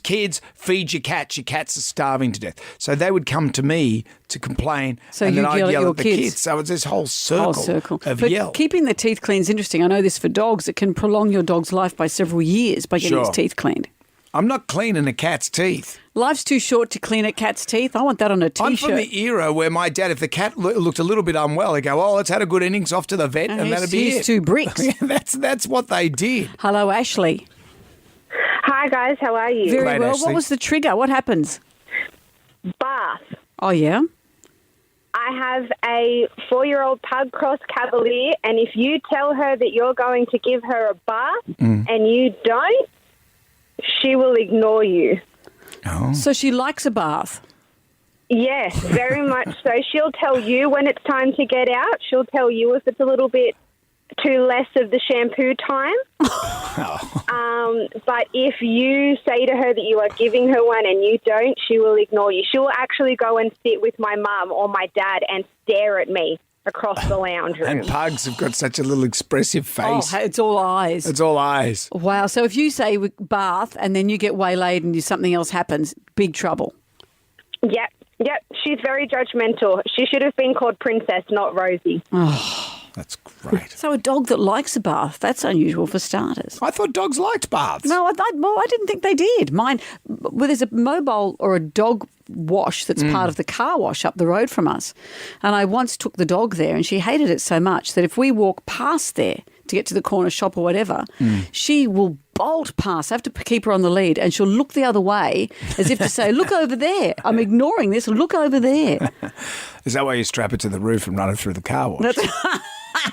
feed your cats are starving to death. So they would come to me to complain, So and then you'd I'd yell at yell your at the kids. kids. So it's this whole circle, of but yell. keeping the teeth clean is interesting. I know this for dogs. It can prolong your dog's life by several years by getting Sure. its teeth cleaned. I'm not cleaning a cat's teeth. Life's too short to clean a cat's teeth. I want that on a T-shirt. I'm from the era where my dad, if the cat looked a little bit unwell, he'd go, "Oh, let's had a good innings, off to the vet," and that'd be here's it. 2 bricks. That's what they did. Hello, Ashley. Hi, guys. How are you? Very Great, well. Ashley. What was the trigger? What happens? Bath. Oh, yeah? I have a 4-year-old pug cross cavalier, and if you tell her that you're going to give her a bath and you don't, she will ignore you. Oh. So she likes a bath. Yes, very much so. She'll tell you when it's time to get out. She'll tell you if it's a little bit to less of the shampoo time. But if you say to her that you are giving her one and you don't, she will ignore you. She will actually go and sit with my mum or my dad and stare at me across the lounge room. And pugs have got such a little expressive face. Oh, it's all eyes. It's all eyes. Wow. So if you say bath and then you get waylaid and something else happens, big trouble. Yep. She's very judgmental. She should have been called Princess, not Rosie. Oh, that's great. So a dog that likes a bath, that's unusual for starters. I thought dogs liked baths. No, I didn't think they did. Mine, well, there's a mobile or a dog wash that's part of the car wash up the road from us. And I once took the dog there and she hated it so much that if we walk past there to get to the corner shop or whatever, she will bolt past. I have to keep her on the lead and she'll look the other way as if to say, look over there. I'm ignoring this. Look over there. Is that why you strap it to the roof and run it through the car wash?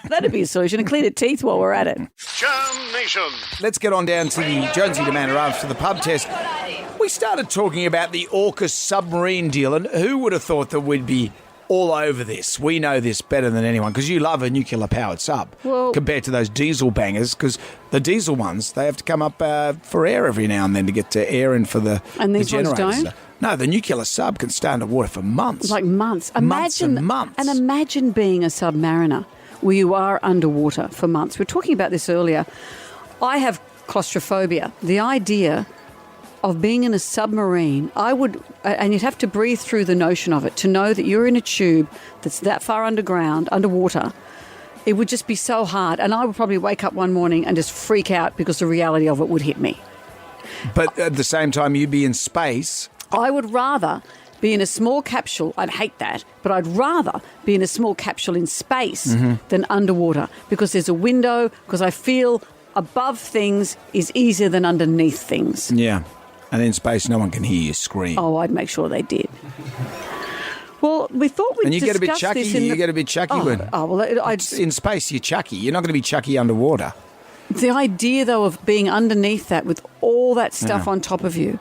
That'd be a solution. And clean her teeth while we're at it. Jam Nation. Let's get on down to the Jonesy and Amanda after the pub test. We started talking about the AUKUS submarine deal, and who would have thought that we'd be all over this? We know this better than anyone because you love a nuclear-powered sub compared to those diesel bangers, because the diesel ones, they have to come up for air every now and then to get to air in for the And these ones generators. don't? No, the nuclear sub can stay underwater for months. Like months. Months and months. And imagine being a submariner where you are underwater for months. We were talking about this earlier. I have claustrophobia. The idea of being in a submarine, and you'd have to breathe through the notion of it, to know that you're in a tube that's that far underwater, it would just be so hard. And I would probably wake up one morning and just freak out because the reality of it would hit me. But at the same time, you'd be in space. I would rather be in a small capsule. I'd hate that, but I'd rather be in a small capsule in space than underwater, because there's a window, because I feel above things is easier than underneath things. Yeah. And in space, no one can hear you scream. Oh, I'd make sure they did. Well, we thought we'd and you get a bit discuss chucky. this in You get a bit chucky in space. You're chucky. You're not going to be chucky underwater. The idea, though, of being underneath that with all that stuff on top of you,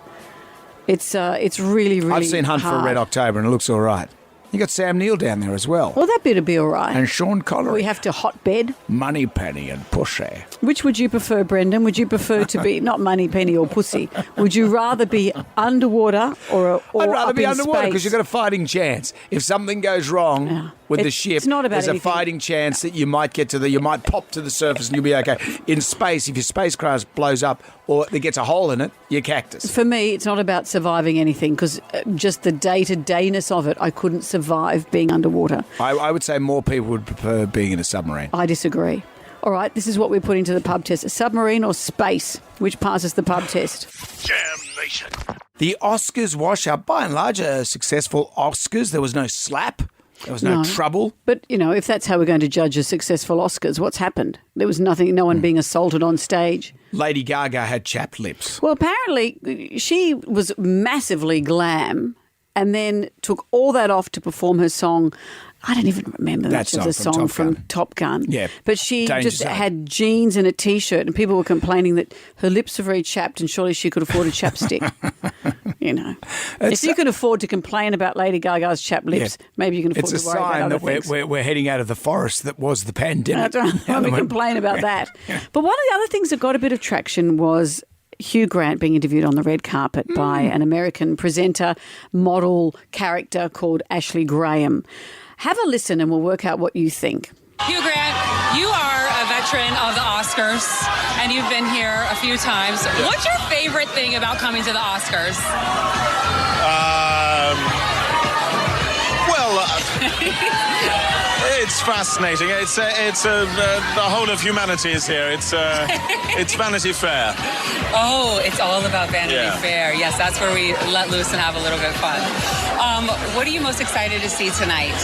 it's really, really I've seen Hunt hard. for a Red October, and it looks all right. You got Sam Neill down there as well. Well, that better be all right. And Sean Connery. We have to hotbed. Moneypenny and Pussy. Which would you prefer, Brendan? Would you prefer to be not Moneypenny or Pussy? Would you rather be underwater or I'd rather up be in underwater space? because you've got a fighting chance. If something goes wrong with the ship, it's not about there's anything. a fighting chance that you might you might pop to the surface and you'll be okay. In space, if your spacecraft blows up or there gets a hole in it, you're cactus. For me, it's not about surviving anything, because just the day-to-dayness of it, I couldn't survive being underwater. I would say more people would prefer being in a submarine. I disagree. All right, this is what we're putting to the pub test. A submarine or space? Which passes the pub test? Jam Nation. The Oscars wash-up, by and large, a successful Oscars. There was no slap. There was no trouble. But, if that's how we're going to judge a successful Oscars, what's happened? There was nothing, no one being assaulted on stage. Lady Gaga had chapped lips. Well, apparently she was massively glam and then took all that off to perform her song. I don't even remember much of the song from Top Gun. Yeah. But she Danger just Zone. had jeans and a T-shirt, and people were complaining that her lips are very chapped and surely she could afford a chapstick. If you can afford to complain about Lady Gaga's chapped lips, maybe you can afford it's to worry about a sign other that things. we're heading out of the forest that was the pandemic. That's right. We complain about that. But one of the other things that got a bit of traction was Hugh Grant being interviewed on the red carpet by an American presenter, model, character called Ashley Graham. Have a listen and we'll work out what you think. Hugh Grant, you are a veteran of the Oscars, and you've been here a few times. Yeah. What's your favorite thing about coming to the Oscars? It's fascinating. The whole of humanity is here. It's Vanity Fair. Oh, it's all about Vanity Yeah. Fair. Yes, that's where we let loose and have a little bit of fun. What are you most excited to see tonight?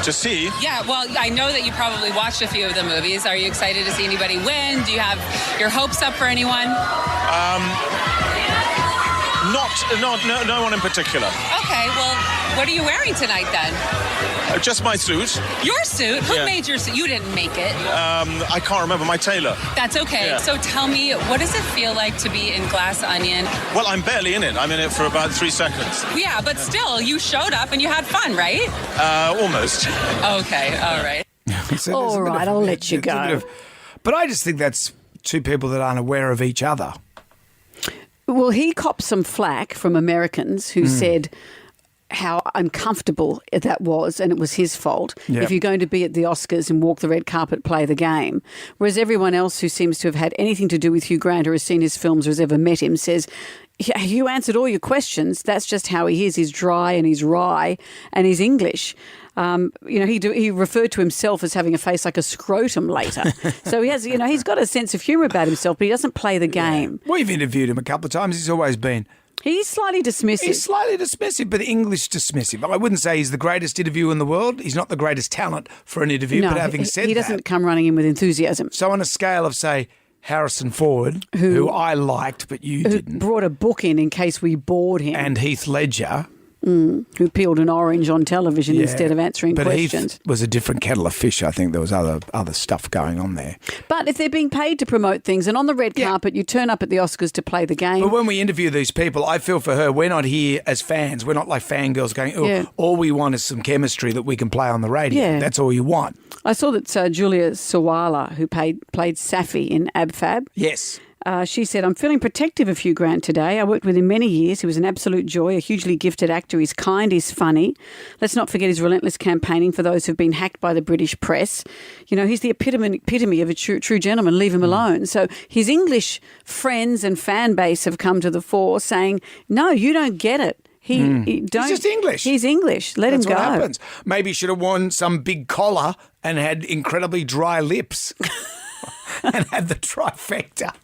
To see? Yeah, well, I know that you probably watched a few of the movies. Are you excited to see anybody win? Do you have your hopes up for anyone? No one in particular. Okay, well, what are you wearing tonight then? Just my suit. Your suit? Who Yeah. made your suit? You didn't make it. I can't remember, my tailor. That's okay. Yeah. So tell me, what does it feel like to be in Glass Onion? Well, I'm barely in it. I'm in it for about 3 seconds. Yeah, but still, you showed up and you had fun, right? Almost. Okay, all right. So All right, I'll let you go. But I just think that's two people that aren't aware of each other. Well, he copped some flack from Americans who said how uncomfortable that was, and it was his fault. Yep. If you're going to be at the Oscars and walk the red carpet, play the game. Whereas everyone else who seems to have had anything to do with Hugh Grant or has seen his films or has ever met him says, Hugh answered all your questions. That's just how he is. He's dry and he's wry and he's English. He referred to himself as having a face like a scrotum later. So he has, he's got a sense of humour about himself, but he doesn't play the game. Yeah. We've interviewed him a couple of times. He's always been... He's slightly dismissive. But English dismissive. I wouldn't say he's the greatest interviewer in the world. He's not the greatest talent for an interview. No, but having said that... he doesn't come running in with enthusiasm. So on a scale of, say, Harrison Ford, who I liked but you didn't... brought a book in case we bored him. And Heath Ledger... who peeled an orange on television instead of answering but questions. Heath was a different kettle of fish. I think there was other stuff going on there. But if they're being paid to promote things and on the red carpet you turn up at the Oscars to play the game. But when we interview these people, I feel for her, we're not here as fans. We're not like fangirls going, all we want is some chemistry that we can play on the radio. Yeah. That's all you want. I saw that Julia Sawala, who played Safi in Ab Fab. Yes. She said, I'm feeling protective of Hugh Grant today. I worked with him many years. He was an absolute joy, a hugely gifted actor. He's kind, he's funny. Let's not forget his relentless campaigning for those who've been hacked by the British press. He's the epitome of a true gentleman. Leave him alone. So his English friends and fan base have come to the fore saying, no, you don't get it. He's just English. He's English. Let him go. That's what happens. Maybe he should have worn some big collar and had incredibly dry lips and had the trifecta.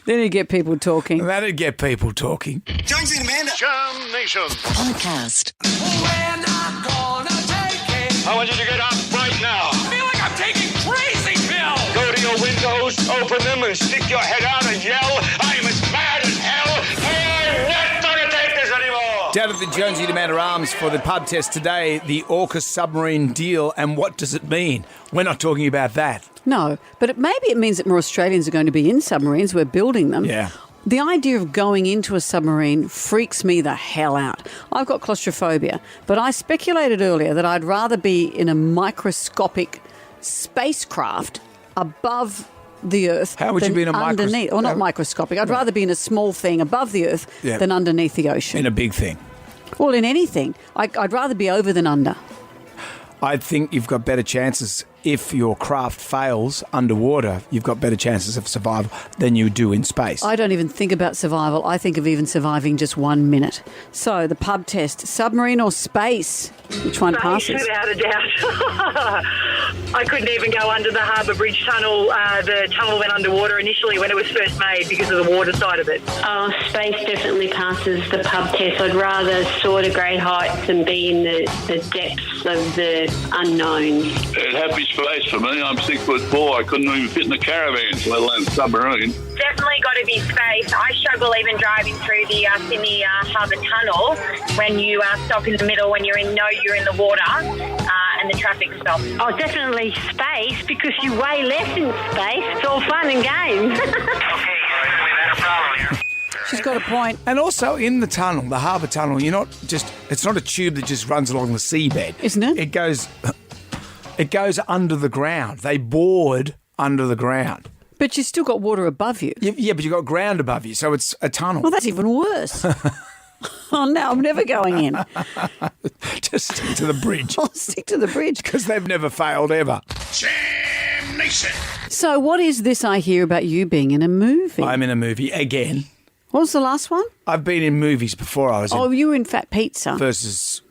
Then you get people talking. That'd get people talking. Jonesy and Amanda. Jam Nation. Podcast. We're not gonna take it. I want you to get up right now. I feel like I'm taking crazy pills. Go to your windows, open them, and stick your head out and yell, I'm as mad as hell. I'm not gonna take this anymore. Down at the Jonesy and Amanda Arms for the pub test today, the AUKUS submarine deal, and what does it mean? We're not talking about that. No, but maybe it means that more Australians are going to be in submarines. We're building them. Yeah. The idea of going into a submarine freaks me the hell out. I've got claustrophobia, but I speculated earlier that I'd rather be in a microscopic spacecraft above the Earth. How would you be in a underneath? Or not microscopic. I'd rather be in a small thing above the Earth than underneath the ocean. In a big thing. Well, in anything. I'd rather be over than under. I think you've got better chances if your craft fails underwater. You've got better chances of survival than you do in space. I don't even think about survival. I think of even surviving just 1 minute. So the pub test, submarine or space? Which one passes? Without a doubt. I couldn't even go under the Harbour Bridge tunnel. The tunnel went underwater initially when it was first made because of the water side of it. Oh, space definitely passes the pub test. I'd rather soar to great heights and be in the depths of the unknown. It'd have to be space for me. I'm 6'4". I couldn't even fit in a caravan, let alone a submarine. Definitely got to be space. I struggle even driving through the Sydney Harbour Tunnel when you stop in the middle when you're in the water and the traffic stops. Oh, definitely space because you weigh less in space. It's all fun and games. She's got a point. And also in the tunnel, the harbour tunnel, it's not a tube that just runs along the seabed. Isn't it? It goes under the ground. They bored under the ground. But you've still got water above you. Yeah, but you've got ground above you, so it's a tunnel. Well, that's even worse. Oh, no, I'm never going in. Just stick to the bridge. I'll stick to the bridge. Because they've never failed ever. Jam Nation. So what is this I hear about you being in a movie? I'm in a movie again. What was the last one? I've been in movies before. You were in Fat Pizza. Versus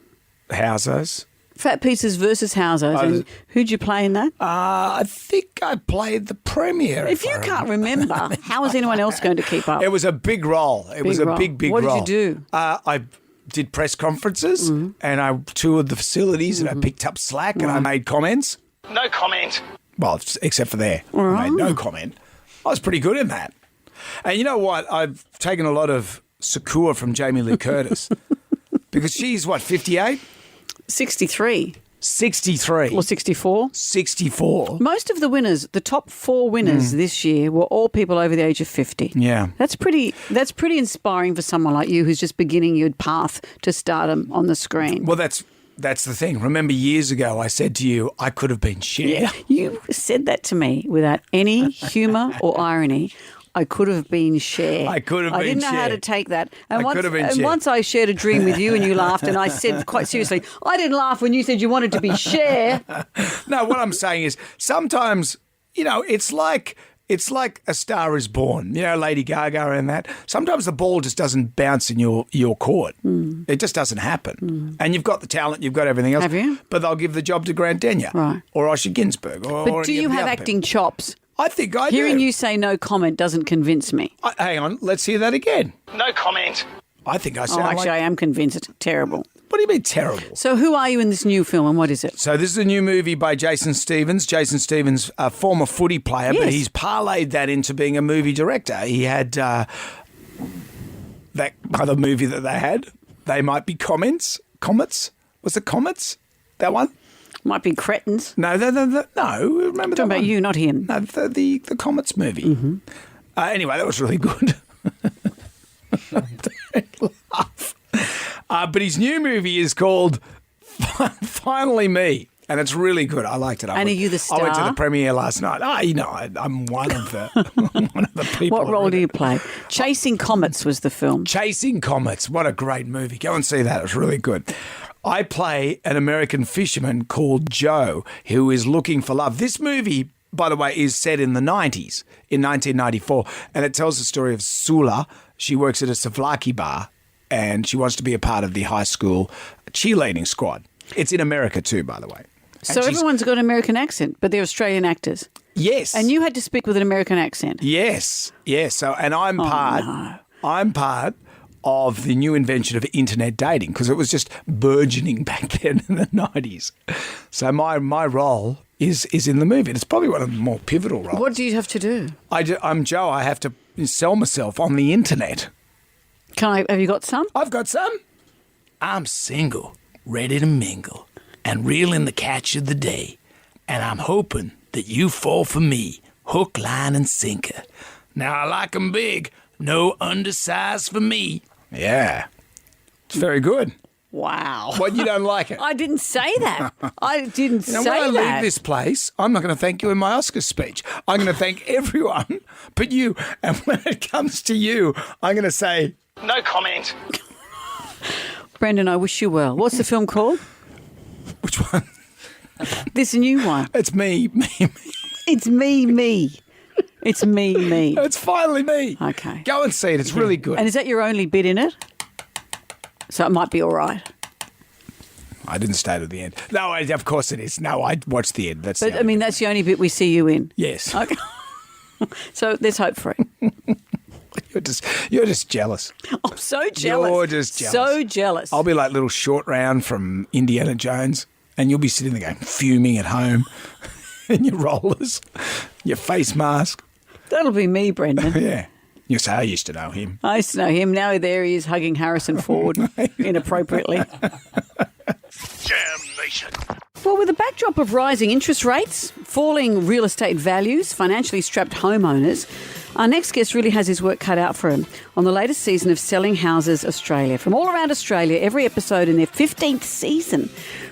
Housos. Fat Pizzas versus Housos. And who'd you play in that? I think I played the Premier. If you can't remember, how is anyone else going to keep up? It was a big role. It was a big role. What did you do? I did press conferences and I toured the facilities and I picked up slack and I made comments. No comment. Well, except for there. I made no comment. I was pretty good in that. And you know what? I've taken a lot of succour from Jamie Lee Curtis because she's, 58? 63. 63. Or 64. 64. Most of the winners, the top 4 winners this year were all people over the age of 50. Yeah. That's pretty inspiring for someone like you who's just beginning your path to stardom on the screen. Well, that's That's the thing. Remember years ago I said to you, I could have been Cher. Yeah, you said that to me without any humour or irony. I could have been Cher. I could have been I didn't know how Cher. to take that. And I once, could have been and Cher. once I shared a dream with you and you laughed and I said quite seriously, I didn't laugh when you said you wanted to be Cher. No, what I'm saying is sometimes, it's like A Star Is Born, Lady Gaga and that. Sometimes the ball just doesn't bounce in your court. It just doesn't happen. And you've got the talent, you've got everything else. Have you? But they'll give the job to Grant Denyer. Right. Or Osher Ginsburg. But do you have acting chops? I think I do. Hearing you say no comment doesn't convince me. Hang on, let's hear that again. No comment. I think I sound actually, I am convinced. It's terrible. What do you mean terrible? So who are you in this new film and what is it? So this is a new movie by Jason Stevens. Jason Stevens, a former footy player, but he's parlayed that into being a movie director. He had that other movie that they had. They Might Be Comets. Was it Comets? That one? Might be Cretins. No. Remember that talking one? about you, not him. No, the Comets movie. Mm-hmm. Anyway, that was really good. Don't laugh. But his new movie is called Finally Me, and it's really good. I liked it. And are you the star? I went to the premiere last night. I'm one of the people. What role do you play? Chasing Comets was the film. Chasing Comets. What a great movie. Go and see that. It's really good. I play an American fisherman called Joe who is looking for love. This movie, by the way, is set in the 90s, in 1994, and it tells the story of Sula. She works at a souvlaki bar, and she wants to be a part of the high school cheerleading squad. It's in America too, by the way. So everyone's got an American accent, but they're Australian actors. Yes. And you had to speak with an American accent. Yes. So, and I'm part of the new invention of internet dating because it was just burgeoning back then in the 90s. So my role is in the movie. It's probably one of the more pivotal roles. What do you have to do? I'm Joe. I have to sell myself on the internet. Have you got some? I've got some. I'm single, ready to mingle, and reeling the catch of the day. And I'm hoping that you fall for me, hook, line, and sinker. Now I like 'em big, no undersize for me. Yeah. It's very good. Wow. What, you don't like it? I didn't say that. I didn't say when I that. leave this place, I'm not going to thank you in my Oscar speech. I'm going to thank everyone but you. And when it comes to you, I'm going to say... No comment. Brendan, I wish you well. What's the film called? Which one? This new one. It's me. It's me. It's me. It's finally me. Okay. Go and see it. It's really good. And is that your only bit in it? So it might be all right. I didn't stay to the end. No, of course it is. No, I watched the end. That's the But, that's the only bit we see you in? Yes. Okay. So there's hope for it. You're just jealous. I'm so jealous. You're just jealous. So jealous. I'll be like little Short Round from Indiana Jones, and you'll be sitting there going, fuming at home in your rollers, your face mask. That'll be me, Brendan. Yeah. You say, I used to know him. I used to know him. Now there he is hugging Harrison Ford inappropriately. Jam Nation. Well, with a backdrop of rising interest rates, falling real estate values, financially strapped homeowners, our next guest really has his work cut out for him on the latest season of Selling Houses Australia. From all around Australia, every episode in their 15th season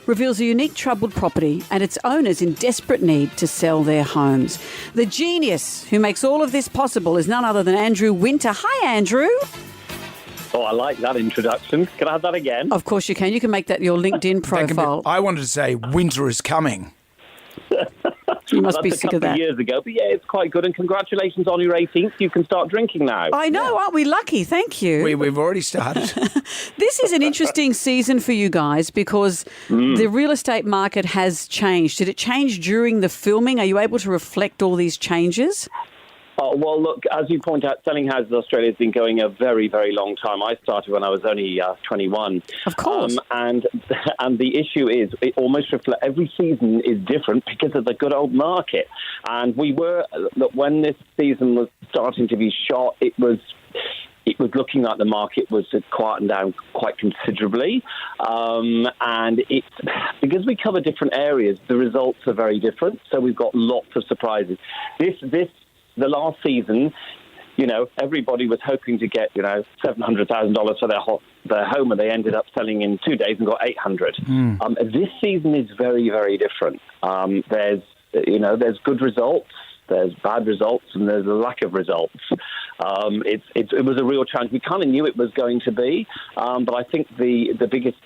reveals a unique troubled property and its owners in desperate need to sell their homes. The genius who makes all of this possible is none other than Andrew Winter. Hi, Andrew. Oh, I like that introduction. Can I have that again? Of course you can. You can make that your LinkedIn profile. I wanted to say winter is coming. You must be sick of that. That's a couple of years ago, but yeah, it's quite good. And congratulations on your 18th. You can start drinking now. I know, aren't we lucky? Thank you. We've already started. This is an interesting season for you guys because the real estate market has changed. Did it change during the filming? Are you able to reflect all these changes? Oh, well, look, as you point out, Selling Houses Australia has been going a very, very long time. I started when I was only 21. Of course. And the issue is it almost reflects every season is different because of the good old market. And look, when this season was starting to be shot, it was looking like the market was quieting down quite considerably. And it's because we cover different areas, the results are very different. So we've got lots of surprises. The last season, everybody was hoping to get, $700,000 for their home, and they ended up selling in 2 days and got 800. This season is very, very different. There's good results, there's bad results, and there's a lack of results. It was a real challenge. We kind of knew it was going to be, but I think the biggest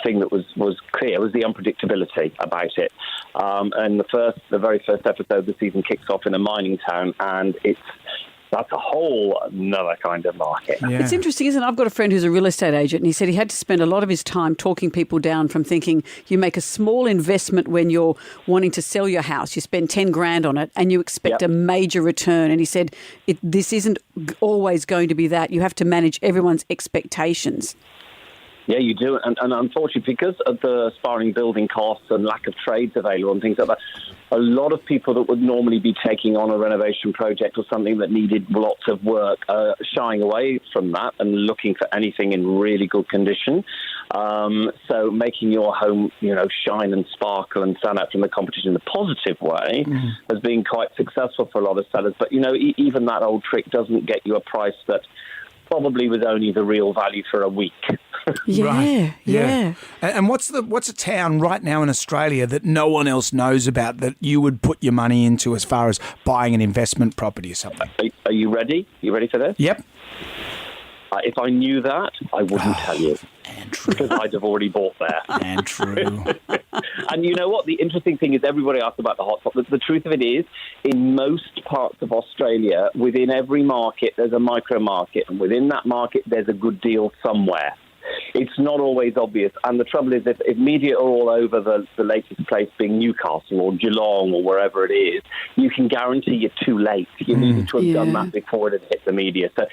thing that was clear was the unpredictability about it. And the very first episode of the season kicks off in a mining town, and that's a whole another kind of market. Yeah. It's interesting, isn't it? I've got a friend who's a real estate agent, and he said he had to spend a lot of his time talking people down from thinking you make a small investment when you're wanting to sell your house. You spend 10 grand on it and you expect a major return. And he said this isn't always going to be that. You have to manage everyone's expectations. Yeah, you do. And unfortunately, because of the sparring building costs and lack of trades available and things like that, a lot of people that would normally be taking on a renovation project or something that needed lots of work are shying away from that and looking for anything in really good condition. So making your home, shine and sparkle and stand out from the competition in a positive way has been quite successful for a lot of sellers. But, even that old trick doesn't get you a price that probably was only the real value for a week. Yeah. And what's a town right now in Australia that no one else knows about that you would put your money into as far as buying an investment property or something? Are you ready? You ready for this? Yep. If I knew that, I wouldn't tell you. Because I'd have already bought there. And true. And you know what? The interesting thing is everybody asks about the hotspot. The truth of it is, in most parts of Australia, within every market, there's a micro market. And within that market, there's a good deal somewhere. It's not always obvious. And the trouble is, if media are all over the latest place being Newcastle or Geelong or wherever it is, you can guarantee you're too late. You needed to have done that before it had hit the media. So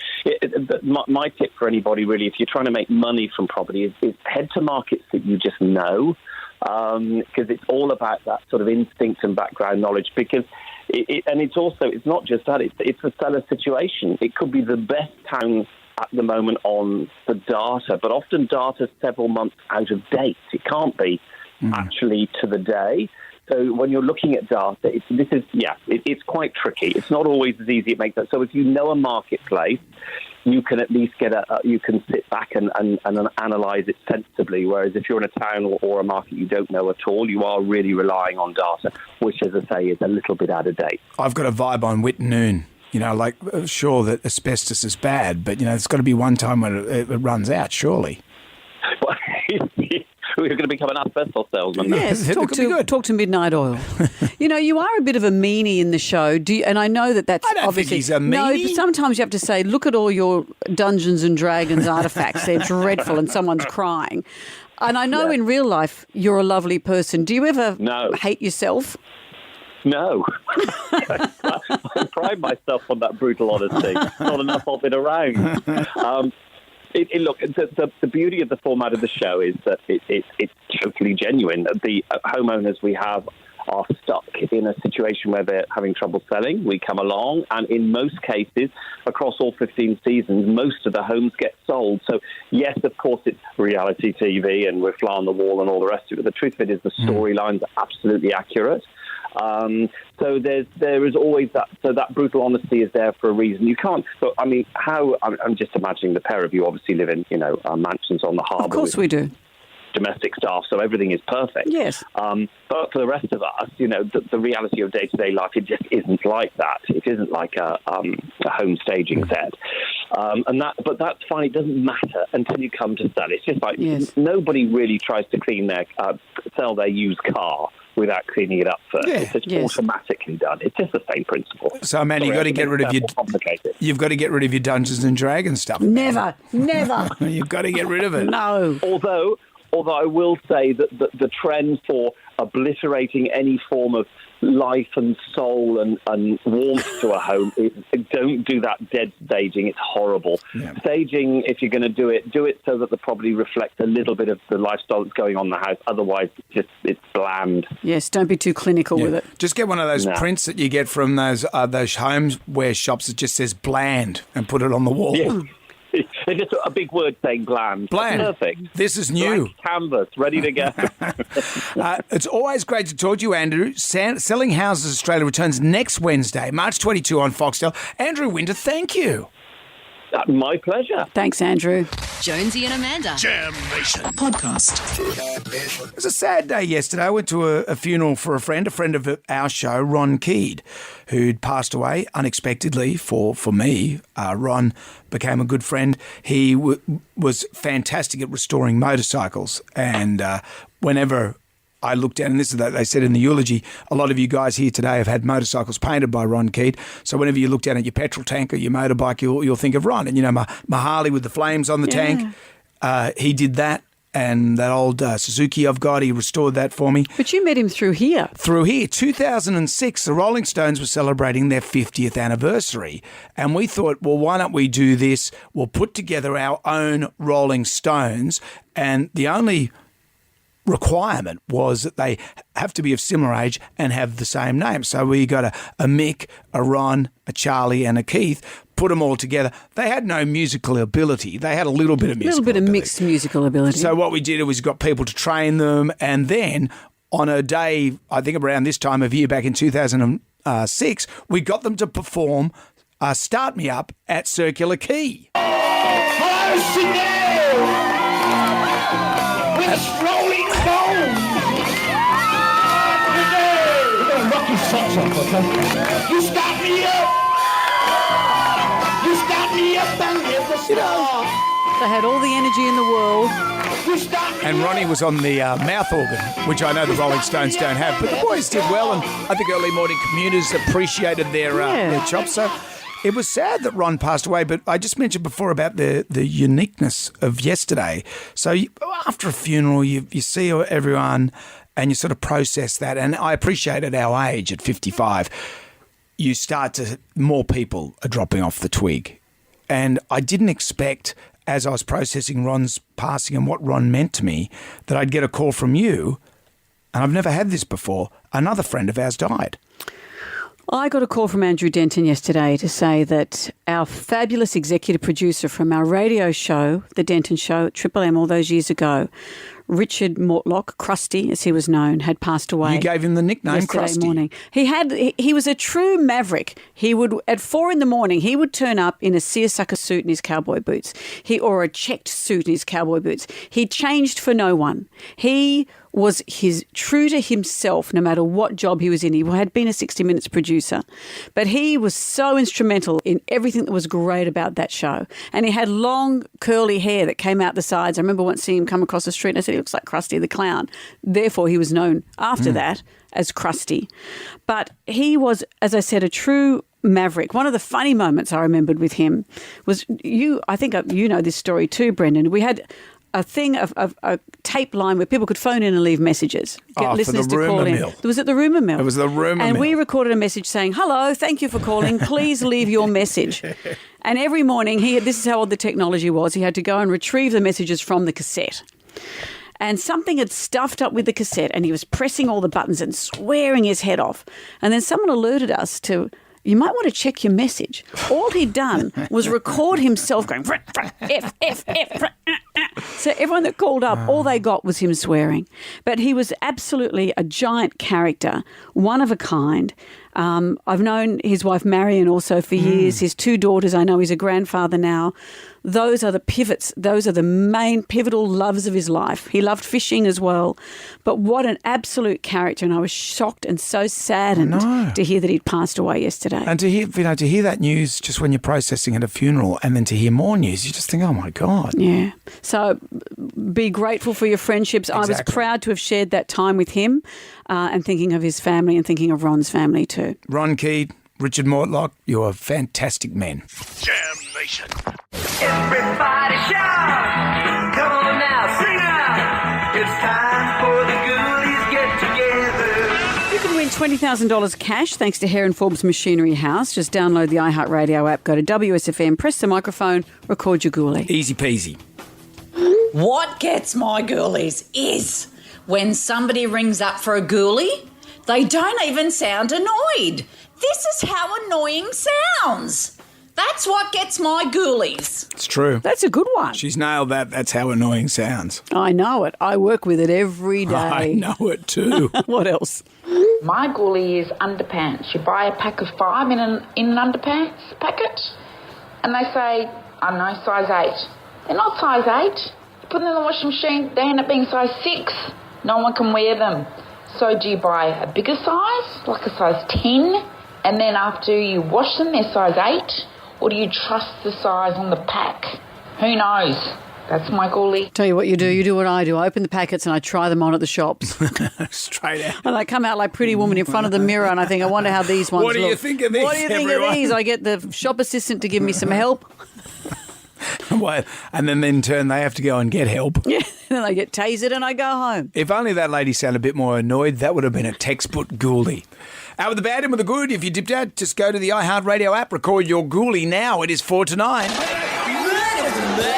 my tip for anybody, really, if you're trying to make money from property, is head to markets that you just know, because it's all about that sort of instinct and background knowledge. Because it's not just that, it's a seller situation. It could be the best town at the moment on the data, but often data's several months out of date. It can't be actually to the day. So when you're looking at data, it's quite tricky. It's not always as easy as it makes sense. So if you know a marketplace, you can at least you can sit back and analyse it sensibly. Whereas if you're in a town or a market you don't know at all, you are really relying on data, which, as I say, is a little bit out of date. I've got a vibe on Wittenoon. Sure that asbestos is bad, but, there's got to be one time when it runs out, surely. We're going to become an asbestos salesman. Yes, talk to Midnight Oil. You are a bit of a meanie in the show. And I know that's I don't obviously... think he's a meanie. No, sometimes you have to say, look at all your Dungeons and Dragons artefacts. They're dreadful and someone's crying. And I know in real life you're a lovely person. Do you ever hate yourself? No. I pride myself on that brutal honesty. Not enough of it around. Look, the beauty of the format of the show is that it's totally genuine. The homeowners we have are stuck in a situation where they're having trouble selling. We come along, and in most cases, across all 15 seasons, most of the homes get sold. So, yes, of course, it's reality TV and we're fly on the wall and all the rest of it. But the truth of it is the storylines are absolutely accurate. So there is always that. So that brutal honesty is there for a reason. You can't. But I'm just imagining the pair of you obviously live in mansions on the harbour. Of course we do. Domestic staff, so everything is perfect. Yes. But for the rest of us, the reality of day-to-day life, it just isn't like that. It isn't like a home staging set. But that's fine. It doesn't matter until you come to sell. It's just like nobody really tries to sell their used car without cleaning it up first. Yeah. It's just automatically done. It's just the same principle. So, man, you've got to get rid of you've got to get rid of your Dungeons and Dragons stuff. Never. You've got to get rid of it. No. Although I will say that the trend for obliterating any form of life and soul and warmth to a home, don't do that dead staging. It's horrible. Yeah. Staging, if you're going to do it so that the property reflects a little bit of the lifestyle that's going on in the house. Otherwise, it's bland. Yes, don't be too clinical with it. Just get one of those prints that you get from those homeware shops that just says bland and put it on the wall. Yeah. It's just a big word saying bland. Bland. Perfect. This is new. Blank canvas, ready to go. It's always great to talk to you, Andrew. Selling Houses Australia returns next Wednesday, March 22 on Foxtel. Andrew Winter, thank you. My pleasure. Thanks, Andrew. Jonesy and Amanda. Jam Nation. Podcast. It was a sad day yesterday. I went to a funeral for a friend of our show, Ron Keed, who'd passed away unexpectedly for me. Ron became a good friend. He was fantastic at restoring motorcycles, and whenever I looked at, and this is what they said in the eulogy, a lot of you guys here today have had motorcycles painted by Ron Keed. So whenever you look down at your petrol tank or your motorbike, you'll think of Ron. And, you know, my Harley with the flames on the tank, he did that. And that old Suzuki I've got, he restored that for me. But you met him through here. 2006, the Rolling Stones were celebrating their 50th anniversary. And we thought, well, why don't we do this? We'll put together our own Rolling Stones. And the only requirement was that they have to be of similar age and have the same name. So we got a Mick, a Ron, a Charlie and a Keith, put them all together. They had no musical ability. They had a little bit of musical ability. Mixed musical ability. So what we did was got people to train them, and then on a day, I think around this time of year back in 2006, we got them to perform Start Me Up at Circular Quay. Rolling Stones! Rock your socks off, okay? You start me up! You start me up and get the start! They had all the energy in the world. And Ronnie was on the mouth organ, which I know the Rolling Stones don't have, but the boys did well, and I think early morning commuters appreciated their chops. So it was sad that Ron passed away, but I just mentioned before about the uniqueness of yesterday. So after a funeral, you see everyone and you sort of process that. And I appreciate at our age, at 55, you start to, more people are dropping off the twig. And I didn't expect, as I was processing Ron's passing and what Ron meant to me, that I'd get a call from you, and I've never had this before, another friend of ours died. I got a call from Andrew Denton yesterday to say that our fabulous executive producer from our radio show, The Denton Show at Triple M all those years ago, Richard Mortlock, Krusty as he was known, had passed away. You gave him the nickname Krusty. Morning. He was a true maverick. He would, at 4 a.m, he would turn up in a seersucker suit and his cowboy boots, or a checked suit and his cowboy boots. He changed for no one. He was true to himself no matter what job he was in. He had been a 60 Minutes producer, but he was so instrumental in everything that was great about that show. And he had long curly hair that came out the sides. I remember once seeing him come across the street and I said, he looks like Krusty the Clown. Therefore, he was known after that as Krusty. But he was, as I said, a true maverick. One of the funny moments I remembered with him was I think you know this story too, Brendan. We had a thing of a tape line where people could phone in and leave messages, get listeners to call in. It was at the Rumour Mill. It was the Rumour Mill. And we recorded a message saying, "Hello, thank you for calling. Please leave your message." And every morning, this is how old the technology was, he had to go and retrieve the messages from the cassette. And something had stuffed up with the cassette and he was pressing all the buttons and swearing his head off. And then someone alerted us to, you might want to check your message. All he'd done was record himself going, F. So everyone that called up, all they got was him swearing. But he was absolutely a giant character, one of a kind. I've known his wife Marion also for years. His 2 daughters, I know he's a grandfather now. Those are the pivots. Those are the main pivotal loves of his life. He loved fishing as well. But what an absolute character. And I was shocked and so saddened to hear that he'd passed away yesterday. And to hear that news just when you're processing at a funeral, and then to hear more news, you just think, oh my God. Yeah. So be grateful for your friendships. Exactly. I was proud to have shared that time with him and thinking of his family and thinking of Ron's family too. Ron Keed, Richard Mortlock, you're fantastic men. Jam Nation. Everybody shout! Come on now, sing out! It's time for the Ghoulies get together. You can win $20,000 cash thanks to Hare & Forbes Machinery House. Just download the iHeartRadio app, go to WSFM, press the microphone, record your ghoulie. Easy peasy. What gets my ghoulies is when somebody rings up for a ghoulie, they don't even sound annoyed. This is how annoying sounds. That's what gets my ghoulies. It's true. That's a good one. She's nailed that. That's how annoying sounds. I know it. I work with it every day. I know it too. What else? My ghoulie is underpants. You buy a pack of 5 in an underpants packet, and they say, I don't know, size 8. They're not size 8. You put them in the washing machine, they end up being size 6. No one can wear them. So do you buy a bigger size, like a size 10, and then after you wash them, they're size 8? Or do you trust the size on the pack? Who knows? That's my ghoulie. Tell you what you do. You do what I do. I open the packets and I try them on at the shops. Straight out. And I come out like Pretty Woman in front of the mirror and I think, I wonder how these ones What do look. you think of these, What do you think everyone? of these? I get the shop assistant to give me some help. Well, and then in turn they have to go and get help. Yeah, and I get tasered and I go home. If only that lady sounded a bit more annoyed, that would have been a textbook ghoulie. Out with the bad, in with the good. If you dipped out, just go to the iHeartRadio app, record your ghoulie now. It is 4 to 9.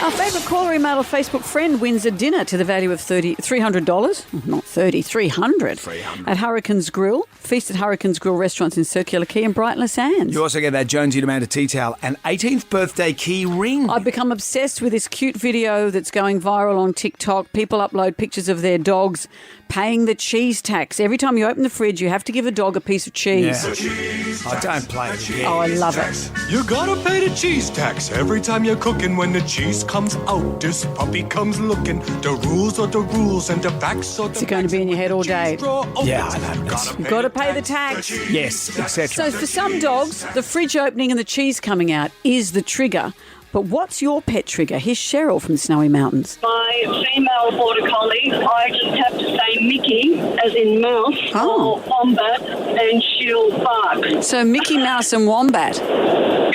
Our favourite caller, email, or Facebook friend wins a dinner to the value of $300. Not 30, 300. At Hurricane's Grill. Feast at Hurricane's Grill restaurants in Circular Quay and Brighton Le Sands. You also get that Jonesy and Amanda tea towel and 18th birthday key ring. I've become obsessed with this cute video that's going viral on TikTok. People upload pictures of their dogs paying the cheese tax. Every time you open the fridge, you have to give a dog a piece of cheese. Yeah. I don't play it again. Oh, I love it. You gotta pay the cheese tax every time you're cooking. When the cheese comes out, this puppy comes looking. The rules are the rules and the facts are the Is it going to be in your head all day? Yeah, I know. You've got to pay the tax. Yes, etc. So for some dogs, the fridge opening and the cheese coming out is the trigger. But what's your pet trigger? Here's Cheryl from Snowy Mountains. My female border collie, I just have to say Mickey, as in mouse, or wombat, and she'll bark. So Mickey Mouse and Wombat.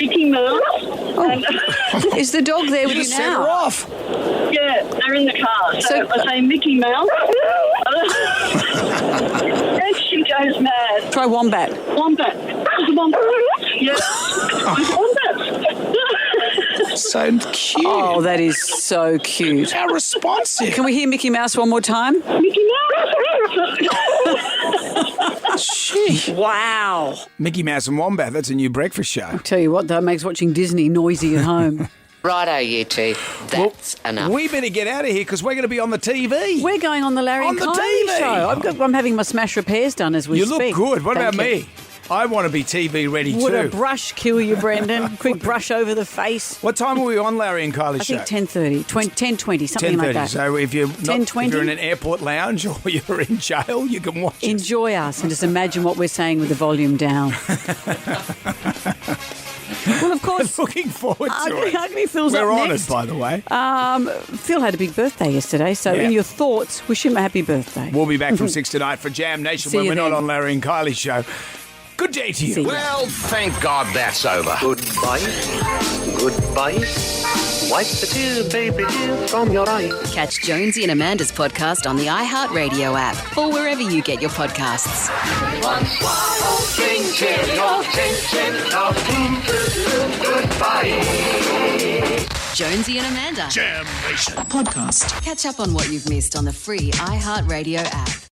Mickey Mouse. And Is the dog there with you just now? sent her off. yeah, they're in the car. So I say Mickey Mouse. And she goes mad. Try Wombat. Wombat. Wombat. Yes. Wombat. So cute. Oh, that is so cute. How responsive. Can we hear Mickey Mouse one more time? Mickey Gee. Wow. Mickey Mouse and Wombat, that's a new breakfast show. Tell you what, though, it makes watching Disney noisy at home. Righto, you two. That's enough. We better get out of here because we're going to be on the TV. We're going on the Larry On and the Kylie TV. show. I'm having my smash repairs done as we You speak. look good. What Thank about you. me? I want to be TV ready Would a too. brush kill you, Brendan? Quick brush over the face. What time are we on Larry and Kylie I show? think 10:30, 10:20, something 10:30. like that. So if you're, not, 10:20? if you're in an airport lounge or you're in jail, you can watch it. Enjoy us and just imagine what we're saying with the volume down. Well, of course. Looking forward to it. Ugly Phil's We're up on next. it, by the way. Phil had a big birthday yesterday, so Yeah. in your thoughts, wish him a happy birthday. We'll be back from 6 tonight for Jam Nation See when you we're not then. on Larry and Kylie show. Good day to you. See ya. Well, thank God that's over. Goodbye. Goodbye. Wipe the tear, baby dear, from your eye. Catch Jonesy and Amanda's podcast on the iHeartRadio app or wherever you get your podcasts. One swallow, ching, ching, oh, ching, ching, goodbye. Jonesy and Amanda. Jam Nation. Podcast. Catch up on what you've missed on the free iHeartRadio app.